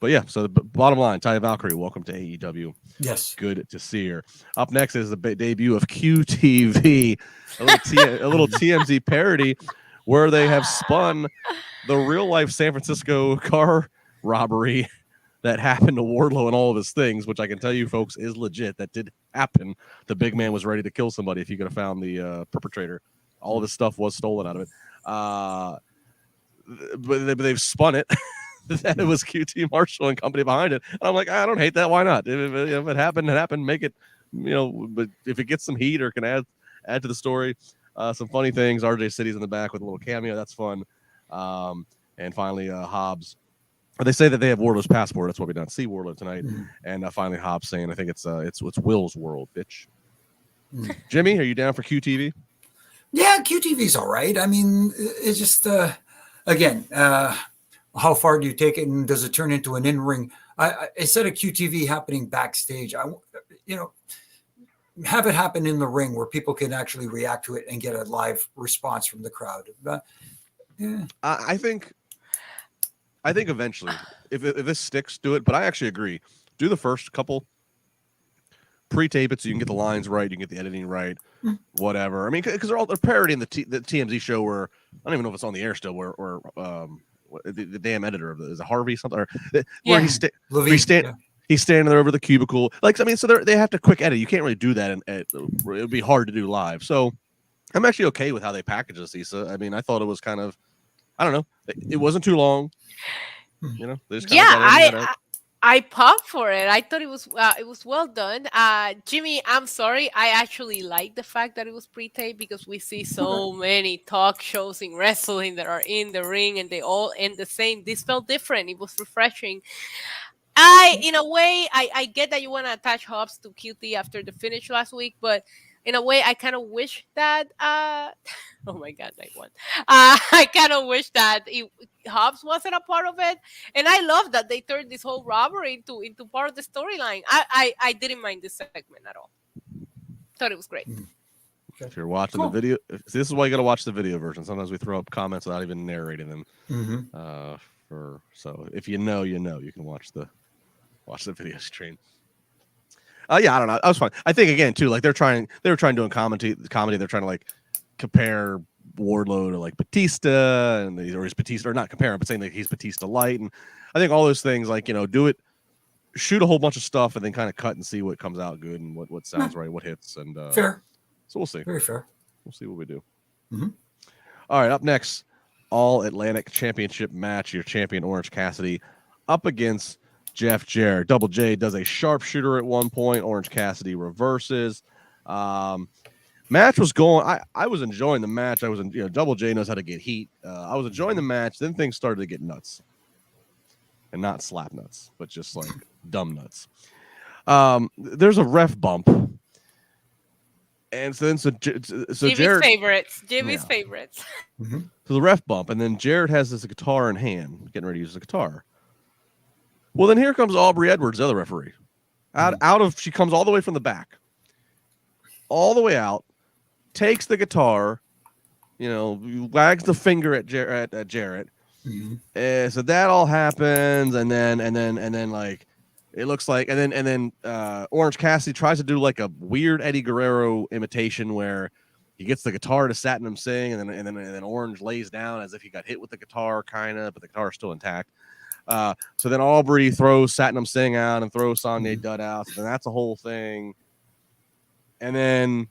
But yeah, so the bottom line, Taya Valkyrie, welcome to AEW. Yes. Good to see her. Up next is the debut of QTV, a little TMZ parody where they have spun the real-life San Francisco car robbery that happened to Wardlow and all of his things, which I can tell you, folks, is legit. That did happen. The big man was ready to kill somebody if he could have found the perpetrator. All of his stuff was stolen out of it. But they've spun it. That it was QT Marshall and company behind it. And I'm like, I don't hate that. Why not? If it happened, it happened. Make it, but if it gets some heat or can add to the story, some funny things. RJ City's in the back with a little cameo. That's fun. And finally, Hobbs. They say that they have Wardlow's passport. That's why we don't see Wardlow tonight. And finally, Hobbs saying, I think it's Will's world, bitch. Jimmy, are you down for QTV? Yeah, QTV's all right. I mean, it's just again. How far do you take it, and does it turn into an in-ring? Instead of QTV happening backstage, have it happen in the ring where people can actually react to it and get a live response from the crowd. Yeah. I think eventually, if this sticks, do it. But I actually agree. Do the first couple, pre-tape it so you can get the lines right, you can get the editing right, whatever. I mean, because they're parodying the TMZ show where I don't even know if it's on the air still. Where the damn editor of is it Harvey something where he's standing there over the cubicle, like, I mean, so they have to quick edit. You can't really do that, and it would be hard to do live. So I'm actually okay with how they package this, Issa. I mean, I thought it was kind of, I don't know, it wasn't too long, they just kind of I popped for it. I thought it was well done. Jimmy, I'm sorry. I actually like the fact that it was pre-taped because we see so many talk shows in wrestling that are in the ring and they all end the same. This felt different. It was refreshing. In a way, I get that you want to attach Hobbs to QT after the finish last week, but in a way, I kind of wish that. Oh my God, night one. I kind of wish that Hobbs wasn't a part of it, and I love that they turned this whole robbery into part of the storyline. I didn't mind this segment at all. Thought it was great. If you're watching the video, this is why you got to watch the video version. Sometimes we throw up comments without even narrating them. So if you know, you can watch the video stream. Yeah, I don't know. I was fine. I think again too, like they were trying doing comedy. They're trying to like compare Wardlow to like Batista, and or he's Batista, or not compare him, but saying that he's Batista light. And I think all those things, like, do it, shoot a whole bunch of stuff, and then kind of cut and see what comes out good and what sounds right, what hits. And fair. So we'll see. Very fair. We'll see what we do. All right, up next, All Atlantic Championship match. Your champion Orange Cassidy up against Jeff Jarrett. Double J does a sharpshooter at one point. Orange Cassidy reverses. Match was going. I was enjoying the match. Double J knows how to get heat. I was enjoying the match. Then things started to get nuts, and not slap nuts, but just like dumb nuts. There's a ref bump, and so Jimmy's Jarrett, favorites. Jimmy's favorites. Mm-hmm. So the ref bump, and then Jarrett has this guitar in hand, getting ready to use the guitar. Well, then here comes Aubrey Edwards, the other referee. She comes all the way from the back, all the way out, takes the guitar, wags the finger at Jarrett. Mm-hmm. So that all happens, and then like it looks like, and then Orange Cassidy tries to do like a weird Eddie Guerrero imitation where he gets the guitar to Satnam Singh, and then Orange lays down as if he got hit with the guitar, kind of, but the guitar is still intact. So then Aubrey throws Satnam Singh out and throws Sanjay Dutt out. So then that's a whole thing. And then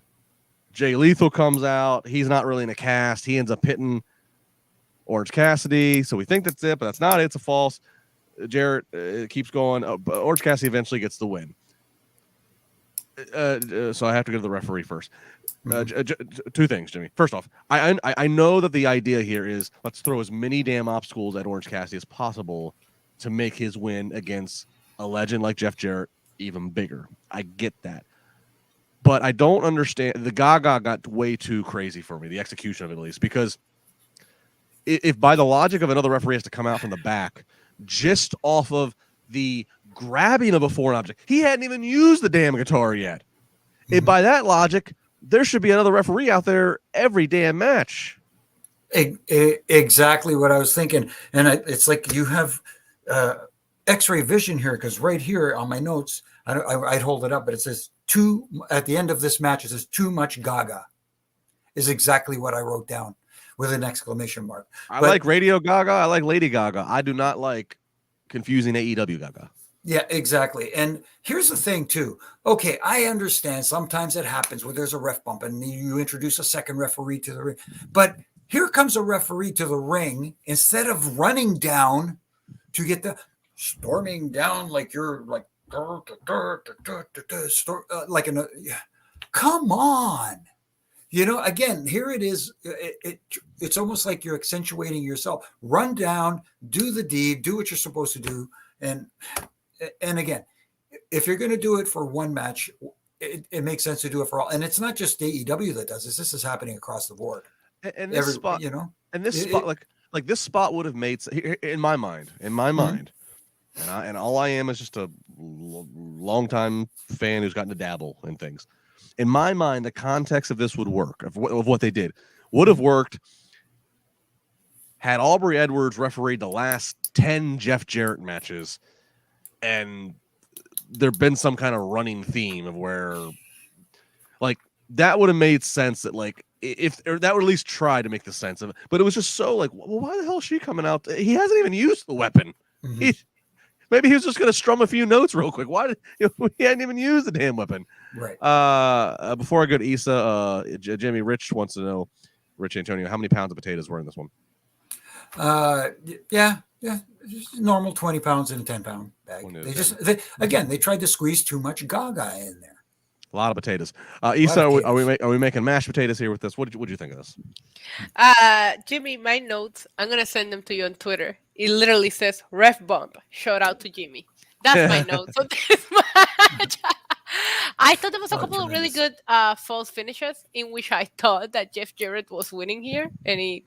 Jay Lethal comes out. He's not really in a cast. He ends up hitting Orange Cassidy. So we think that's it, but that's not it. It's a false. Jarrett keeps going. Orange Cassidy eventually gets the win. So I have to go to the referee first. Two things, Jimmy. First off, I know that the idea here is let's throw as many damn obstacles at Orange Cassidy as possible to make his win against a legend like Jeff Jarrett even bigger. I get that. But I don't understand. The Gaga got way too crazy for me, the execution of it at least, because if by the logic of another referee has to come out from the back just off of the grabbing of a foreign object, he hadn't even used the damn guitar yet. If by that logic, there should be another referee out there every damn match. Exactly what I was thinking. And it's like you have X-ray vision here, because right here on my notes, I'd hold it up, but it says at the end of this match, it says too much Gaga is exactly what I wrote down with an exclamation mark. I like Radio Gaga. I like Lady Gaga. I do not like confusing AEW Gaga. Yeah, exactly. And here's the thing too. Okay, I understand sometimes it happens where there's a ref bump and you introduce a second referee to the ring. But here comes a referee to the ring, instead of running down to get storming down like you're like come on. Again, here it is. It's almost like you're accentuating yourself. Run down, do the deed, do what you're supposed to do. And again, if you're going to do it for one match, it makes sense to do it for all. And it's not just AEW that does this. This is happening across the board. And this spot, and this spot, like this spot would have made, in my mind, and all I am is just a longtime fan who's gotten to dabble in things. In my mind, the context of this would work, of what they did, would have worked had Aubrey Edwards refereed the last 10 Jeff Jarrett matches, and there'd been some kind of running theme of where, like, that would have made sense. That, like, or that would at least try to make the sense of it. But it was just so like, well, why the hell is she coming out? He hasn't even used the weapon. Mm-hmm. Maybe he was just going to strum a few notes real quick. Why he hadn't even used the damn weapon? Right. Before I go to Issa, Jimmy Rich wants to know, Rich Antonio, how many pounds of potatoes were in this one? Yeah, just normal 20 pounds in a 10-pound bag. They tried to squeeze too much Gaga in there. A lot of potatoes. Issa, are we making mashed potatoes here with this? What did you think of this? Jimmy, my notes, I'm gonna send them to you on Twitter. It literally says ref bump. Shout out to Jimmy. That's my notes on this match. I thought there was a couple of really good false finishes in which I thought that Jeff Jarrett was winning here, and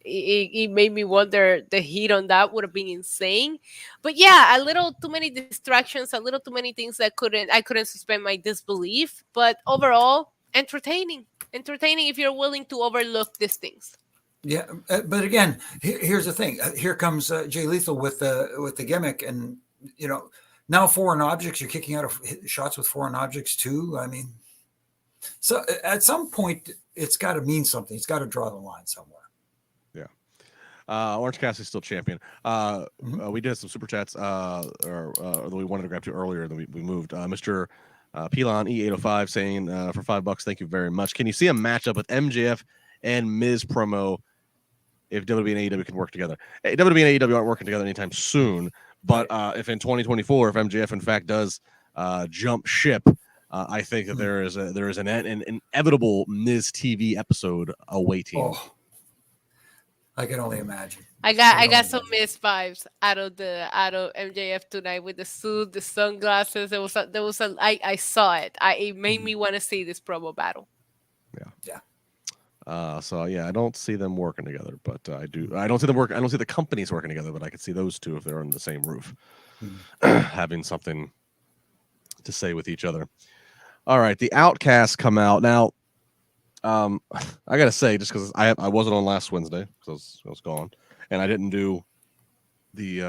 it made me wonder, the heat on that would have been insane. But yeah, a little too many distractions, a little too many things that I couldn't suspend my disbelief. But overall, entertaining if you're willing to overlook these things. Yeah, but again, here's the thing. Here comes Jay Lethal with the gimmick, and now foreign objects. You're kicking out of shots with foreign objects too. I mean, so at some point, it's got to mean something. It's got to draw the line somewhere. Orange Cassidy's still champion. We did some super chats that we wanted to grab to earlier that we moved. Mr. Pilon E805 saying for $5, thank you very much. Can you see a matchup with MJF and Miz promo if WWE and AEW can work together? WWE and AEW aren't working together anytime soon, But if in 2024, if MJF in fact does jump ship, I think that there is an inevitable Miz TV episode awaiting. Oh, I can only imagine. I got some Miz vibes out of MJF tonight with the suit, the sunglasses. I saw it. It made me want to see this promo battle. Yeah. So yeah, I don't see them working together, but I don't see them work. I don't see the companies working together, but I could see those two if they're on the same roof, having something to say with each other. All right, the Outcasts come out now. I gotta say, just because I wasn't on last Wednesday because I was gone, and I didn't do the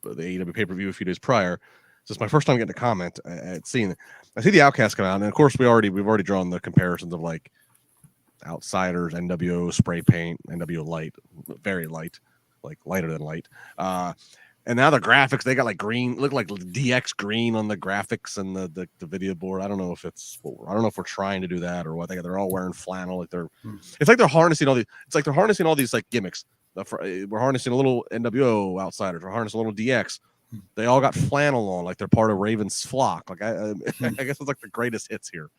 AEW pay-per-view a few days prior. So it's my first time getting to comment at seeing it. I see the Outcasts come out, and of course we've already drawn the comparisons of like Outsiders, NWO spray paint, NWO light, very light, like lighter than light. And now the graphics, they got like green, look like DX green on the graphics and the video board. I don't know if we're trying to do that or what. They're all wearing flannel. Like it's like they're harnessing all these like gimmicks. We're harnessing a little NWO Outsiders. We're harnessing a little DX. They all got flannel on, like they're part of Raven's flock. Like I guess it's like the greatest hits here.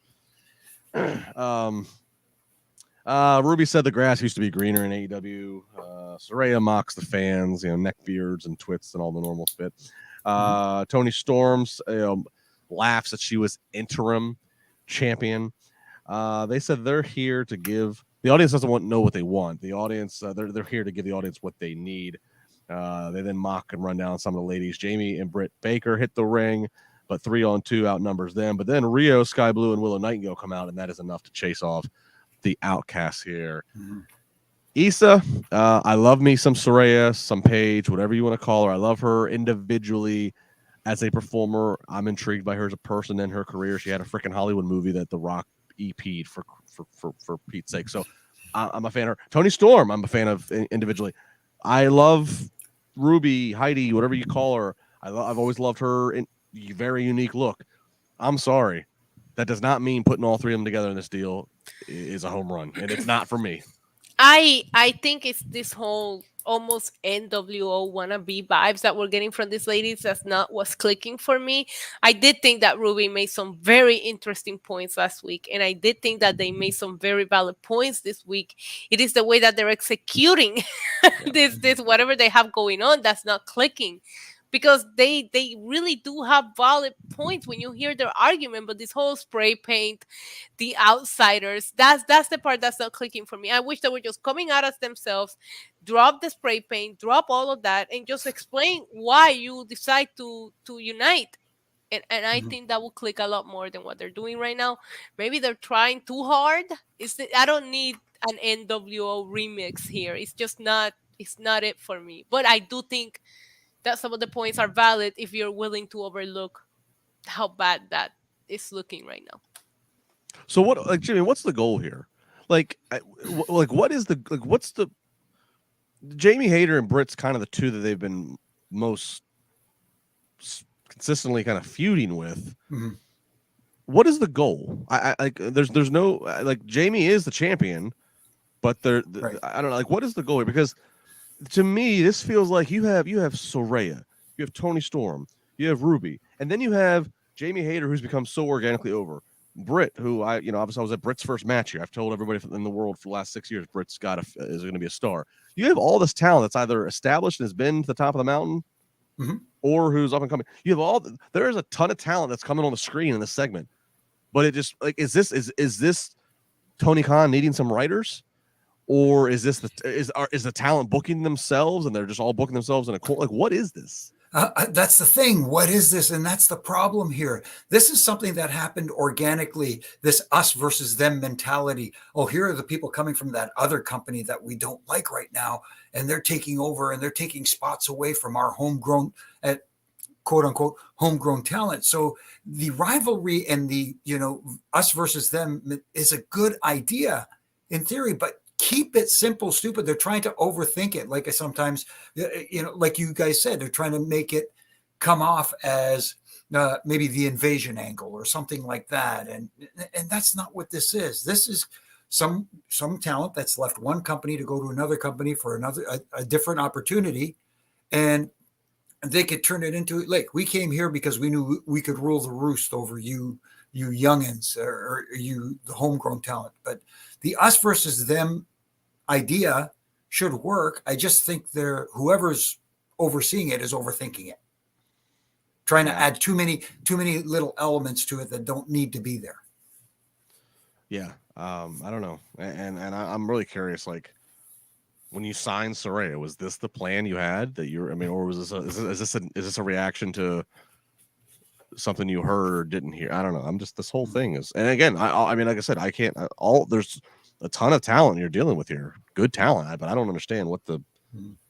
Ruby said the grass used to be greener in AEW. Saraya mocks the fans, neck beards and twits and all the normal spit. Tony Storms laughs that she was interim champion. They said they're here to give the audience doesn't know what they want. The audience they're here to give the audience what they need. They then mock and run down some of the ladies. Jamie and Britt Baker hit the ring, but 3-on-2 outnumbers them. But then Rio, Sky Blue, and Willow Nightingale come out, and that is enough to chase off the Outcasts here. Issa, I love me some Saraya, some Paige, whatever you want to call her. I love her individually as a performer. I'm intrigued by her as a person and her career. She had a freaking Hollywood movie that The Rock EP'd for Pete's sake. So I'm a fan of her. Tony Storm, I'm a fan of individually. I love Ruby, Heidi, whatever you call her. I've always loved her very unique look. I'm sorry. That does not mean putting all three of them together in this deal is a home run, and it's not for me. I think it's this whole almost NWO wannabe vibes that we're getting from these ladies. That's not what's clicking for me. I did think that Ruby made some very interesting points last week, and I did think that they made some very valid points this week. It is the way that they're executing this whatever they have going on that's not clicking. Because they really do have valid points when you hear their argument, but this whole spray paint, the Outsiders, that's the part that's not clicking for me. I wish they were just coming out as themselves, drop the spray paint, drop all of that, and just explain why you decide to unite. And I think that will click a lot more than what they're doing right now. Maybe they're trying too hard. I don't need an NWO remix here. It's not it for me. But I do think that some of the points are valid if you're willing to overlook how bad that is looking right now. So what, like Jimmy, what's the goal here? What's the Jamie Hayter and Britt's kind of the two that they've been most consistently kind of feuding with. What is the goal? I like there's no like Jamie is the champion, but I don't know, like what is the goal here? Because to me, this feels like you have Saraya, you have Tony Storm, you have Ruby, and then you have Jamie Hayter, who's become so organically over. Britt, who obviously I was at Britt's first match here. I've told everybody in the world for the last 6 years, Britt's is going to be a star. You have all this talent that's either established and has been to the top of the mountain, or who's up and coming. You have there is a ton of talent that's coming on the screen in this segment, but it just like is this Tony Khan needing some writers? Or is this is the talent booking themselves and they're just all booking themselves in a corner? Like, what is this? That's the thing. What is this? And that's the problem here. This is something that happened organically, this us versus them mentality. Oh, here are the people coming from that other company that we don't like right now. And they're taking over and they're taking spots away from our homegrown, quote unquote, homegrown talent. So the rivalry and the, us versus them is a good idea in theory, but keep it simple, stupid. They're trying to overthink it. Like I sometimes, like you guys said, they're trying to make it come off as maybe the invasion angle or something like that. And that's not what this is. This is some talent that's left one company to go to another company for a different opportunity. And they could turn it into, like, we came here because we knew we could rule the roost over you youngins, or you, the homegrown talent. But the us versus them idea should work. I just think whoever's overseeing it is overthinking it, trying to add too many little elements to it that don't need to be there. Yeah, I don't know, and I'm really curious. Like, when you signed Saraya, was this the plan you had that you're? I mean, or was this is this a reaction to something you heard or didn't hear? I don't know. I'm just, this whole thing is, and again, I mean, like I said, I can't. There's a ton of talent you're dealing with here, good talent, but I don't understand what the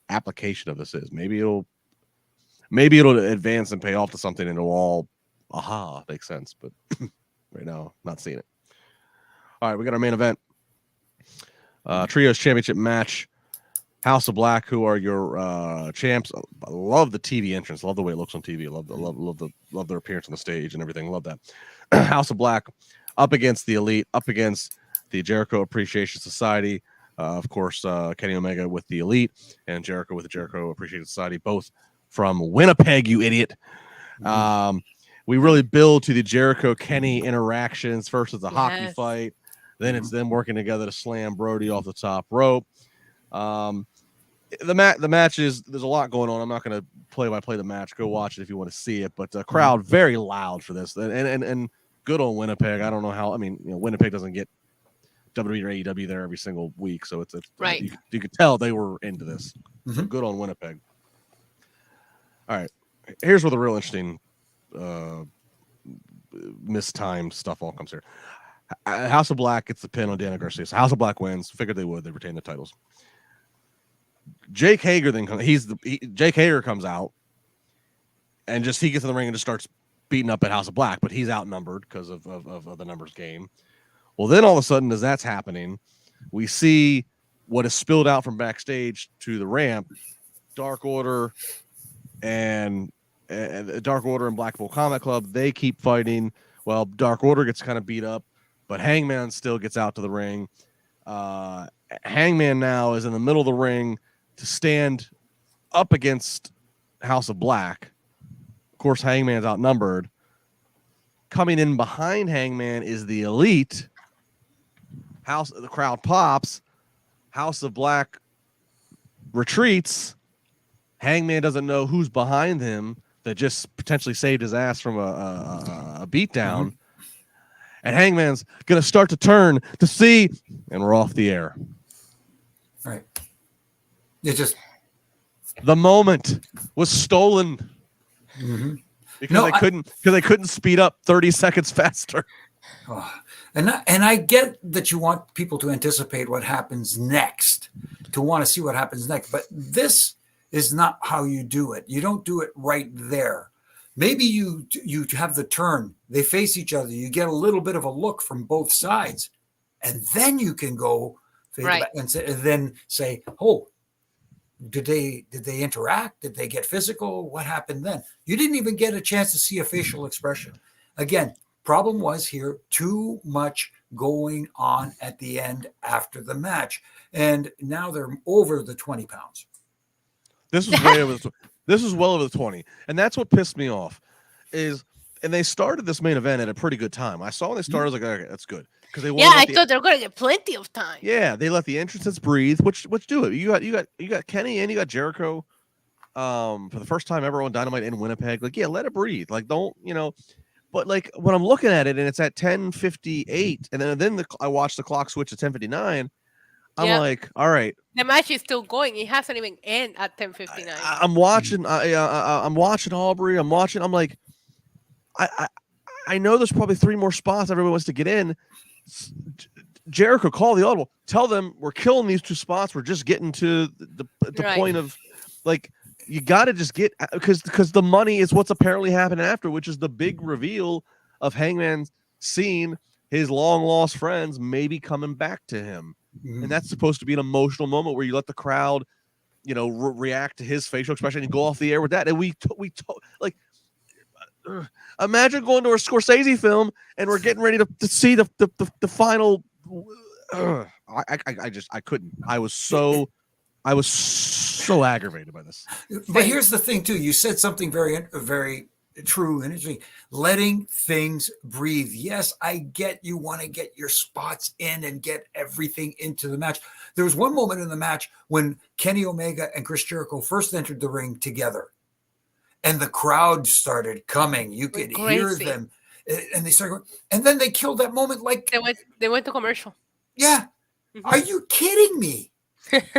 application of this is. Maybe it'll advance and pay off to something, and it'll all make sense. But right now, not seeing it. All right, we got our main event, trios championship match. House of Black, who are your champs. I love the TV entrance. Love the way it looks on TV. Love their appearance on the stage and everything. Love that. House of Black up against the Elite, up against the Jericho Appreciation Society. Of course, Kenny Omega with the Elite and Jericho with the Jericho Appreciation Society, both from Winnipeg, you idiot. We really build to the Jericho-Kenny interactions. First it's a hockey fight. Then it's them working together to slam Brody off the top rope. The match is, there's a lot going on. I'm not going to play-by-play the match. Go watch it if you want to see it. But the crowd very loud for this, and good old Winnipeg. I don't know how. I mean, Winnipeg doesn't get WWE or AEW there every single week, so it's right. You could tell they were into this. So good on Winnipeg. All right, here's where the real interesting, mistimed stuff all comes here. House of Black gets the pin on Daniel Garcia. So House of Black wins. Figured they would. They retain the titles. Jake Hager then comes. Jake Hager comes out, and he gets in the ring and just starts beating up at House of Black, but he's outnumbered because of the numbers game. Well, then all of a sudden, as that's happening, we see what is spilled out from backstage to the ramp. Dark Order and Blackpool Combat Club, they keep fighting. Well, Dark Order gets kind of beat up, but Hangman still gets out to the ring. Hangman now is in the middle of the ring to stand up against House of Black. Of course, Hangman's outnumbered. Coming in behind Hangman is the Elite. The crowd pops. House of Black retreats. Hangman doesn't know who's behind him that just potentially saved his ass from a beatdown. And Hangman's going to start to turn to see, and we're off the air. Right. It just, the moment was stolen because they couldn't speed up 30 seconds faster. And I get that you want people to anticipate what happens next, to want to see what happens next, but this is not how you do it. You don't do it right there. Maybe you have the turn. They face each other. You get a little bit of a look from both sides, and then you can go back and then say, "Oh, did they interact? Did they get physical? What happened then?" You didn't even get a chance to see a facial expression. Again, problem was here too much going on at the end after the match, and now they're over the 20 pounds. This was way over. This is well over the 20, and that's what pissed me off. And they started this main event at a pretty good time. I saw when they started, I was like, okay, that's good, because they I thought they were going to get plenty of time. Yeah, they let the entrances breathe, which do it. You got Kenny and you got Jericho, for the first time ever on Dynamite in Winnipeg. Like, yeah, let it breathe. Like, don't But like when I'm looking at it and it's at 10:58, and then I watch the clock switch to 10:59. I'm like, all right. The match is still going. It hasn't even ended at 10:59. I'm watching. I'm watching Aubrey. I'm like, I know there's probably 3 more spots everyone wants to get in. Jericho, call the audible. Tell them we're killing these 2 spots. We're just getting to the point of, like, you got to just get, because the money is what's apparently happening after, which is the big reveal of Hangman seeing his long lost friends maybe coming back to him. And that's supposed to be an emotional moment where you let the crowd, react to his facial expression and go off the air with that. And imagine going to a Scorsese film and we're getting ready to see the final. I couldn't. I was so aggravated by this. But here's the thing, too. You said something very true and interesting. Letting things breathe. Yes, I get you want to get your spots in and get everything into the match. There was one moment in the match when Kenny Omega and Chris Jericho first entered the ring together, and the crowd started coming. You could hear them, and they started going, and then they killed that moment like they went to commercial. Yeah. Mm-hmm. Are you kidding me?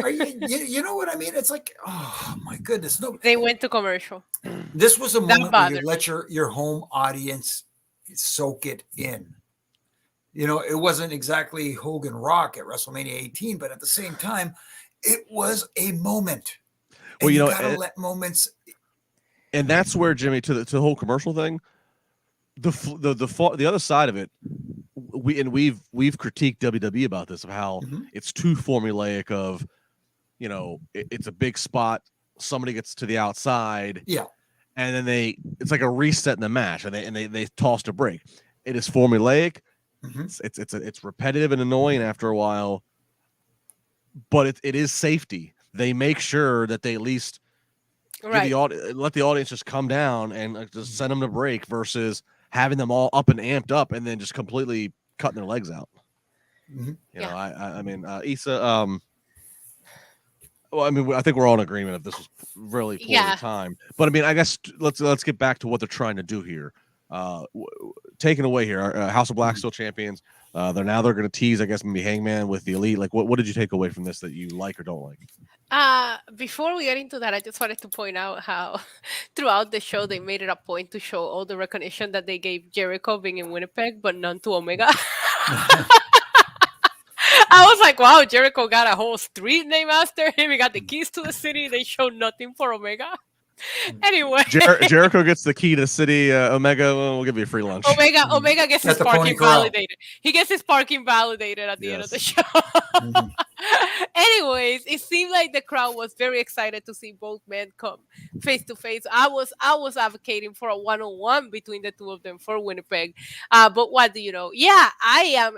Are you know what I mean? It's like, oh my goodness. No, they went to commercial. This was a moment where you let your home audience soak it in. You know, it wasn't exactly Hogan Rock at WrestleMania 18, but at the same time, it was a moment. And you gotta let moments. And that's where, Jimmy, to the whole commercial thing, the other side of it, we've critiqued WWE about this, of how it's too formulaic of, you know, it's a big spot, somebody gets to the outside, and then it's like a reset in the match, and they tossed a break. It is formulaic, it's repetitive and annoying after a while, but it is safety. They make sure that they at least let the audience just come down and just send them to break versus having them all up and amped up and then just completely cutting their legs out. You know, I mean, Issa, well, I mean, I think we're all in agreement if this was really poor time. But I mean, I guess let's get back to what they're trying to do here. Taken away here, House of Black still champions. They're going to tease, I guess, maybe Hangman with the Elite. Like, what did you take away from this that you like or don't like? Before we get into that, I just wanted to point out how throughout the show they made it a point to show all the recognition that they gave Jericho being in Winnipeg, but none to Omega. I was like, wow, Jericho got a whole street named after him. He got the keys to the city. They showed nothing for Omega. Anyway, Jericho gets the key to the city. Omega, we'll give you a free lunch. Omega gets his parking validated. He gets his parking validated at the end of the show. Anyways, it seemed like the crowd was very excited to see both men come face to face. I was advocating for a 1-on-1 between the two of them for Winnipeg. But what do you know? Yeah, I am,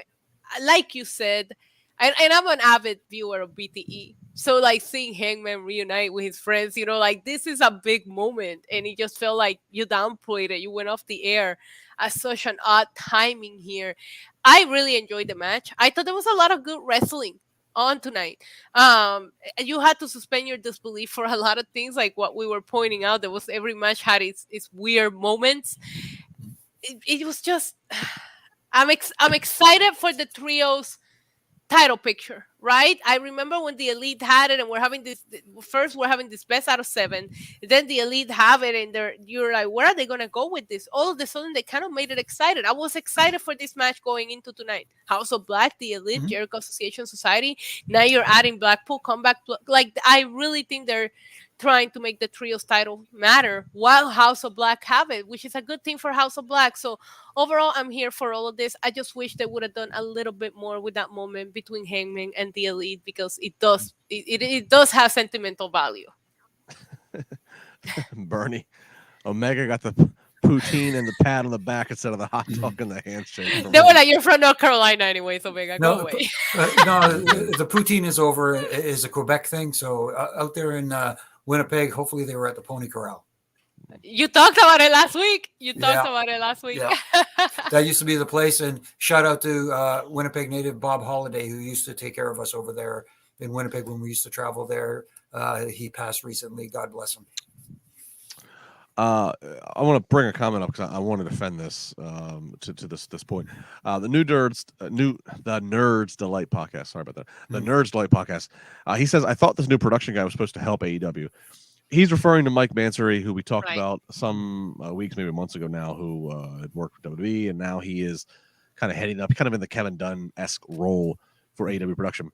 like you said, and I'm an avid viewer of BTE. So, like, seeing Hangman reunite with his friends, you know, like, this is a big moment. And it just felt like you downplayed it. You went off the air at such an odd timing here. I really enjoyed the match. I thought there was a lot of good wrestling on tonight. You had to suspend your disbelief for a lot of things, like what we were pointing out. Every match had its weird moments. It was just, I'm excited for the trios title picture, right? I remember when the Elite had it, and we're having this best out of 7. Then the Elite have it, and you're like, where are they gonna go with this? All of a sudden, they kind of made it excited. I was excited for this match going into tonight. House of Black, the Elite, Jericho Association Society. Now you're adding Blackpool Comeback. Like, I really think they're trying to make the trios title matter while House of Black have it, which is a good thing for House of Black. So overall, I'm here for all of this. I just wish they would have done a little bit more with that moment between Hangman and the Elite, because it does have sentimental value. Bernie, Omega got the poutine and the pat on the back instead of the hot dog and the handshake. They were like, you're from North Carolina anyways, Omega, go away. No, the poutine is over. It is a Quebec thing. So out there in Winnipeg, hopefully they were at the Pony Corral. You talked about it last week. Yeah. That used to be the place. And shout out to Winnipeg native Bob Holliday, who used to take care of us over there in Winnipeg when we used to travel there. He passed recently. God bless him. I want to bring a comment up because I want to defend this to this point. The Nerds Delight podcast. Sorry about that. The Nerds Delight podcast. He says, I thought this new production guy was supposed to help AEW. He's referring to Mike Mansory, who we talked about some weeks, maybe months ago now, who had worked with WWE, and now he is kind of heading up, kind of in the Kevin Dunn-esque role for AEW production.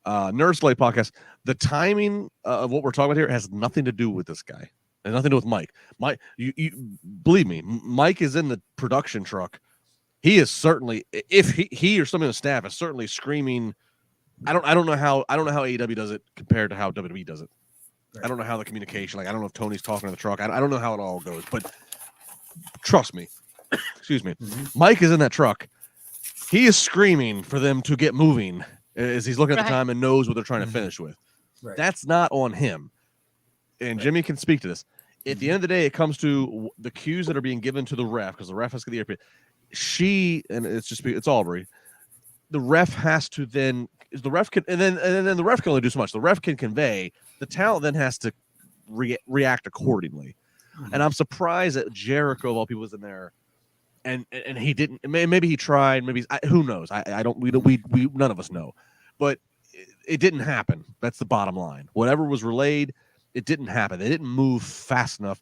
Nerds Delight podcast. The timing of what we're talking about here has nothing to do with this guy. And nothing to do with Mike. Mike, you believe me, Mike is in the production truck. He is certainly, if he or somebody on the staff is certainly screaming. I don't know how AEW does it compared to how WWE does it. Right. I don't know how the communication. Like, I don't know if Tony's talking to the truck. I don't know how it all goes. But trust me, excuse me, Mike is in that truck. He is screaming for them to get moving as he's looking at the time and knows what they're trying to finish with. Right. That's not on him. and Jimmy can speak to this. At the end of the day, it comes to the cues that are being given to the ref, because the ref has to get the earpiece. It's Aubrey. The ref has to then the ref can and then the ref can only do so much. The ref can convey. The talent then has to react accordingly. And I'm surprised that Jericho, of all people, was in there, and he didn't. Maybe he tried. Maybe who knows? I don't. We none of us know. But it didn't happen. That's the bottom line. Whatever was relayed, it didn't happen. They didn't move fast enough.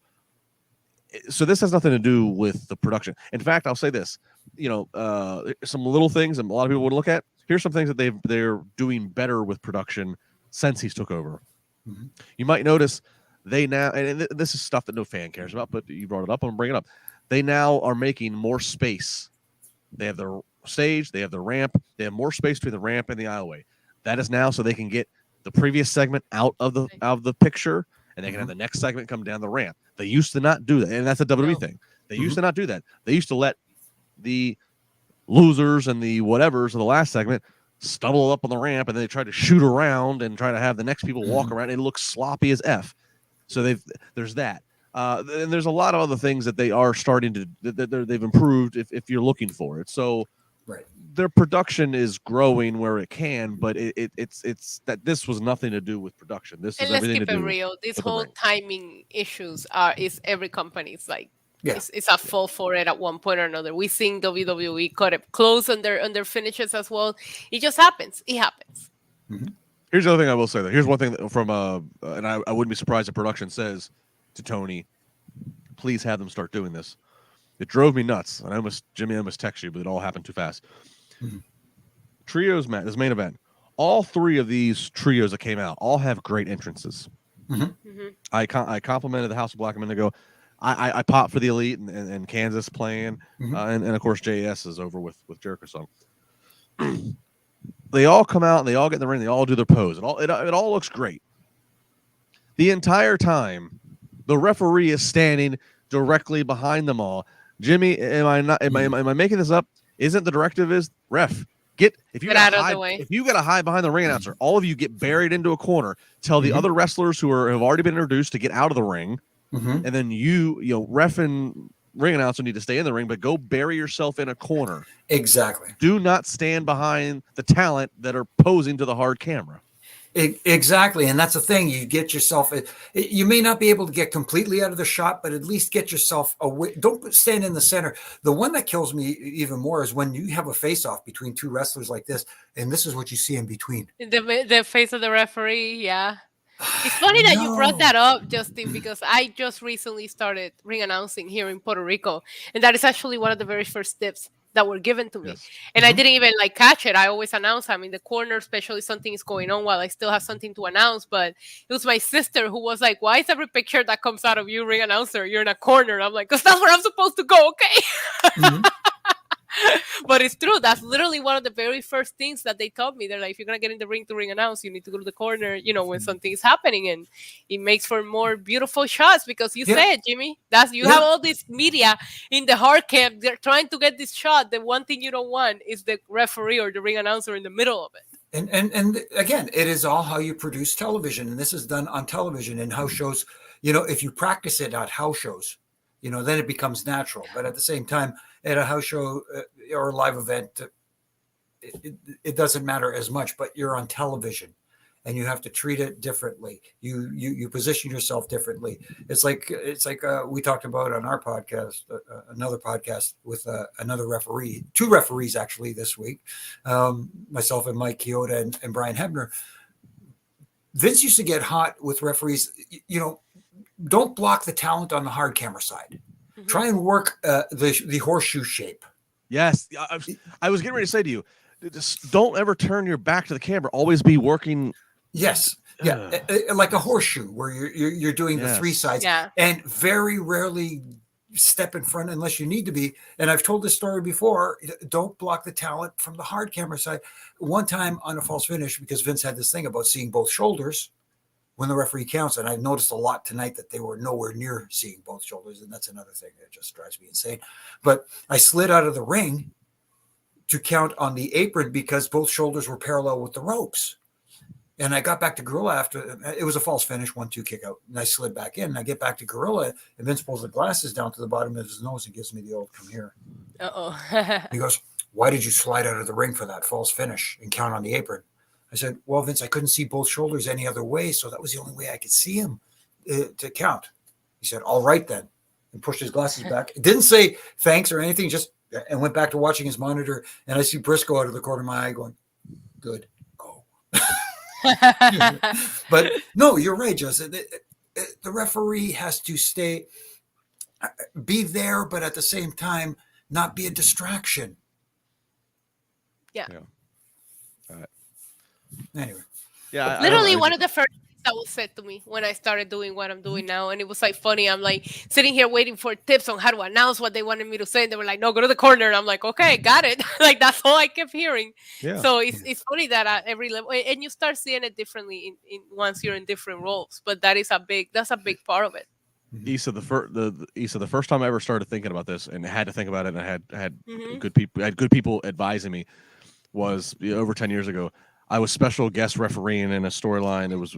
So this has nothing to do with the production. In fact, I'll say this. Some little things, and a lot of people would look at. Here's some things that they're doing better with production since he's took over. Mm-hmm. You might notice they now, and this is stuff that no fan cares about, but you brought it up. I'm gonna bring it up. They now are making more space. They have their stage, they have the ramp, they have more space between the ramp and the aisleway. That is now so they can get the previous segment out of the picture, and they can have the next segment come down the ramp. They used to not do that, and that's a WWE thing. They used to not do that. They used to let the losers and the whatevers of the last segment stumble up on the ramp, and then they try to shoot around and try to have the next people walk around. It looks sloppy as F. So there's that. And there's a lot of other things that they are starting to they've improved if you're looking for it. So their production is growing where it can, but it's that this was nothing to do with production. This is everything to do. Let's keep it real. This whole timing issues is every company's like. Yeah. It's a fault for it at one point or another. We've seen WWE cut it close on their finishes as well. It just happens. It happens. Mm-hmm. Here's the other thing I will say. Here's one thing that from and I wouldn't be surprised if production says to Tony, please have them start doing this. It drove me nuts. And Jimmy, I almost text you, but it all happened too fast. Mm-hmm. Trios match, this main event. All three of these trios that came out all have great entrances. Mm-hmm. Mm-hmm. I complimented the House of Black a minute ago. I popped for the Elite and Kansas playing, and of course JS is over with Jericho song. They all come out and they all get in the ring. They all do their pose. It all looks great. The entire time, the referee is standing directly behind them all. Jimmy, am I making this up? Isn't the directive is ref? Get out of the way. If you got to hide behind the ring announcer, all of you get buried into a corner. Tell the other wrestlers who have already been introduced to get out of the ring. Mm-hmm. And then you ref and ring announcer need to stay in the ring, but go bury yourself in a corner. Exactly. Do not stand behind the talent that are posing to the hard camera. Exactly. And that's the thing. You get yourself, you may not be able to get completely out of the shot, but at least get yourself away. Don't stand in the center. The one that kills me even more is when you have a face-off between two wrestlers like this, and this is what you see in between. The face of the referee, yeah. It's funny that you brought that up, Justin, because I just recently started ring announcing here in Puerto Rico, and that is actually one of the very first tips that were given to me. Yes. And I didn't even catch it. I always announce I'm in the corner, especially something is going on while I still have something to announce. But it was my sister who was like, "Why is every picture that comes out of you, ring announcer, you're in a corner?" I'm like, "Because that's where I'm supposed to go, okay?" Mm-hmm. But it's true. That's literally one of the very first things that they taught me. They're like, if you're going to get in the ring to ring announce, you need to go to the corner, when something is happening. And it makes for more beautiful shots because you said, Jimmy, have all this media in the hard cam. They're trying to get this shot. The one thing you don't want is the referee or the ring announcer in the middle of it. And again, it is all how you produce television. And this is done on television and house shows. If you practice it at house shows, then it becomes natural. But at the same time, at a house show or a live event, it doesn't matter as much, but you're on television and you have to treat it differently. You position yourself differently. It's like we talked about on our podcast, another podcast with another referee, two referees actually this week, myself and Mike Chioda and Brian Hebner. Vince used to get hot with referees, don't block the talent on the hard camera side. Mm-hmm. Try and work the horseshoe shape. Yes. I was getting ready to say to you, just don't ever turn your back to the camera. Always be working. Yes. Yeah. Like a horseshoe where you're doing the three sides and very rarely step in front unless you need to be. And I've told this story before. Don't block the talent from the hard camera side. One time on a false finish, because Vince had this thing about seeing both shoulders when the referee counts. And I noticed a lot tonight that they were nowhere near seeing both shoulders. And that's another thing that just drives me insane. But I slid out of the ring to count on the apron because both shoulders were parallel with the ropes. And I got back to Gorilla after it was a false finish, 1-2 kick out. And I slid back in. And I get back to Gorilla, and Vince pulls the glasses down to the bottom of his nose and gives me the old come here. He goes, "Why did you slide out of the ring for that false finish and count on the apron?" I said, "Well, Vince, I couldn't see both shoulders any other way, so that was the only way I could see him to count." He said, "All right then," and pushed his glasses back. It didn't say thanks or anything, just and went back to watching his monitor. And I see Briscoe out of the corner of my eye going, "Good, go." But no, you're right, Justin. The referee has to be there, but at the same time, not be a distraction. Yeah. Anyway. Yeah. Literally one of the first things that was said to me when I started doing what I'm doing now. And it was like funny. I'm like sitting here waiting for tips on how to announce what they wanted me to say. And they were like, "No, go to the corner." And I'm like, "Okay, got it." Like that's all I kept hearing. Yeah. So it's funny that at every level, and you start seeing it differently in once you're in different roles. But that's a big part of it. Issa, the first time I ever started thinking about this and had to think about it, and I had Mhm. good people advising me, was over 10 years ago. I was special guest refereeing in a storyline. It was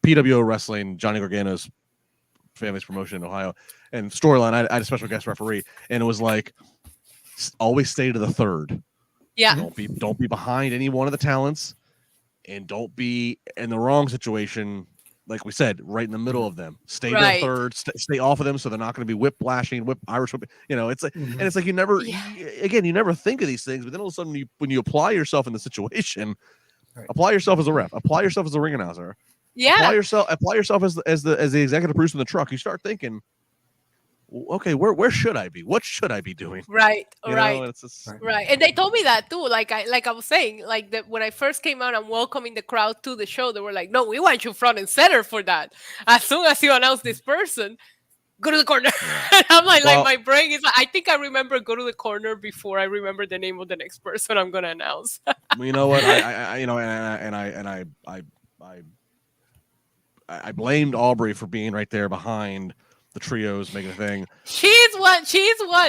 PWO Wrestling, Johnny Gargano's family's promotion in Ohio, and storyline. I had a special guest referee, and it was like always stay to the third. Yeah. Don't be behind any one of the talents, and don't be in the wrong situation. Like we said, right in the middle of them. Stay to the third. Stay off of them, so they're not going to be Irish whip. It's like, and it's like you never think of these things, but then all of a sudden, when you apply yourself in the situation, apply yourself as a ref, apply yourself as a ring announcer, apply yourself as the executive producer in the truck. You start thinking, okay, where should I be? What should I be doing? Right. Right. And they told me that too. Like I was saying, when I first came out and welcoming the crowd to the show, they were like, "No, we want you front and center for that. As soon as you announce this person, go to the corner." And I'm like my brain is like, I think I remember go to the corner before I remember the name of the next person I'm gonna announce. You know what? I blamed Aubrey for being right there behind the trios making a thing. She's one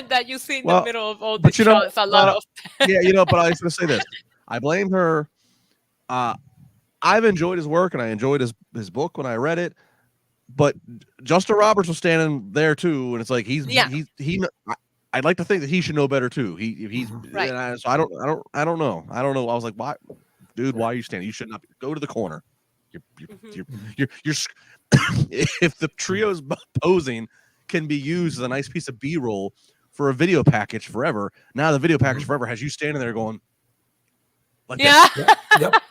that you see in the middle of all the shots a lot of. Yeah, but I was going to say this. I blame her. I've enjoyed his work and I enjoyed his book when I read it. But Justin Roberts was standing there too, and it's like I'd like to think that he should know better too. So I don't know. I was like, why, dude? Why are you standing? You should not go to the corner. You're if the trio's posing can be used as a nice piece of B-roll for a video package forever, now the video package forever has you standing there going like that. Yep.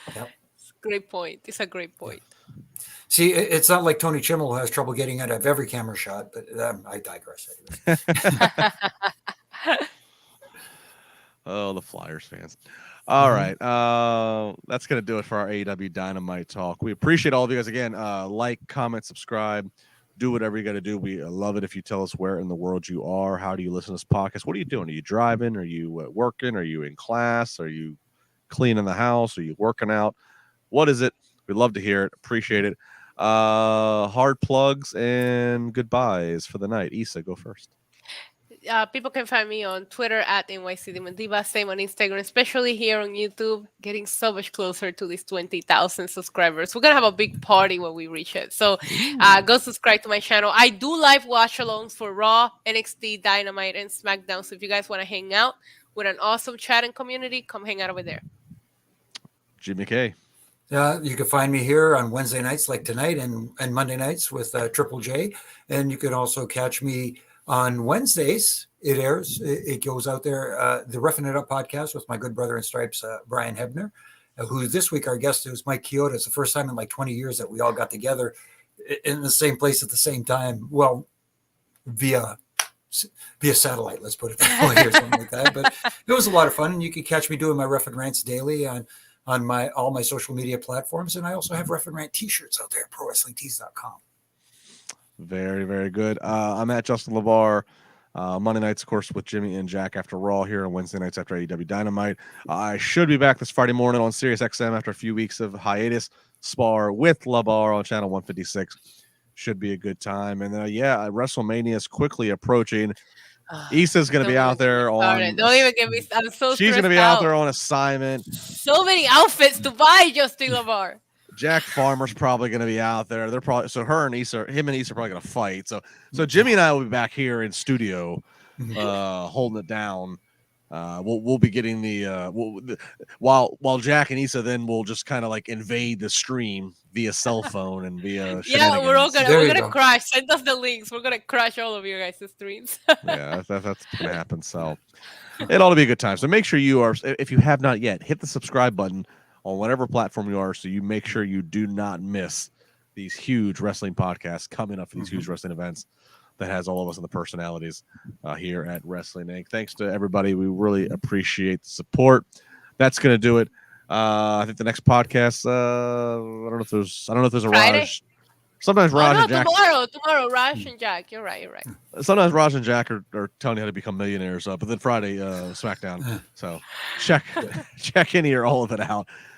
It's a great point. It's a great point. See, it's not like Tony Chimmel who has trouble getting out of every camera shot, but I digress. Oh, the Flyers fans. All right. That's going to do it for our AEW Dynamite talk. We appreciate all of you guys again. Like, comment, subscribe, do whatever you got to do. We love it if you tell us where in the world you are. How do you listen to this podcast? What are you doing? Are you driving? Are you working? Are you in class? Are you cleaning the house? Are you working out? What is it? We'd love to hear it. Appreciate it. Hard plugs and goodbyes for the night. Issa, go first. People can find me on Twitter at NYCDemonDiva, same on Instagram, especially here on YouTube, getting so much closer to these 20,000 subscribers. We're going to have a big party when we reach it. So go subscribe to my channel. I do live watch-alongs for Raw, NXT, Dynamite, and SmackDown. So if you guys want to hang out with an awesome chatting community, come hang out over there. Jimmy K. You can find me here on Wednesday nights like tonight and Monday nights with Triple J. And you can also catch me on Wednesdays. It goes out there, the Roughing It Up podcast with my good brother in stripes, Brian Hebner, who this week our guest is Mike Chioda. It's the first time in like 20 years that we all got together in the same place at the same time. Well, via satellite, let's put it that way, or something like that. But it was a lot of fun, and you can catch me doing my Rough and Rants daily on all my social media platforms, and I also have Rough and Rant t-shirts out there at ProWrestlingTees.com. Very, very good. I'm at Justin LaBar. Monday nights, of course, with Jimmy and Jack after Raw here, and Wednesday nights after AEW Dynamite. I should be back this Friday morning on Sirius XM after a few weeks of hiatus. Spar with LaBar on channel 156. Should be a good time. And WrestleMania is quickly approaching. Issa's going to be Don't out even get me there started. on. Don't even get me. I'm so She's going to stressed be out there on assignment. So many outfits to buy, Justin LaBar. Jack Farmer's probably going to be out there. They're probably him and Issa are probably going to fight. So Jimmy and I will be back here in studio, holding it down. We'll be getting while Jack and Issa then will just kind of like invade the stream via cell phone and via Yeah, we're There you gonna go. crash. Send us the links. We're gonna crash all of you guys' streams. Yeah, that's gonna happen. So it ought to be a good time. So make sure if you have not yet, hit the subscribe button on whatever platform you are, so you make sure you do not miss these huge wrestling podcasts coming up for these huge wrestling events that has all of us and the personalities here at Wrestling Inc. Thanks to everybody. We really appreciate the support. That's going to do it. I think the next podcast, I don't know if there's a Friday? Raj. Sometimes Raj and Jack. Tomorrow, Raj and Jack. You're right. Sometimes Raj and Jack are telling you how to become millionaires. But then Friday, SmackDown. So check in here, all of it out.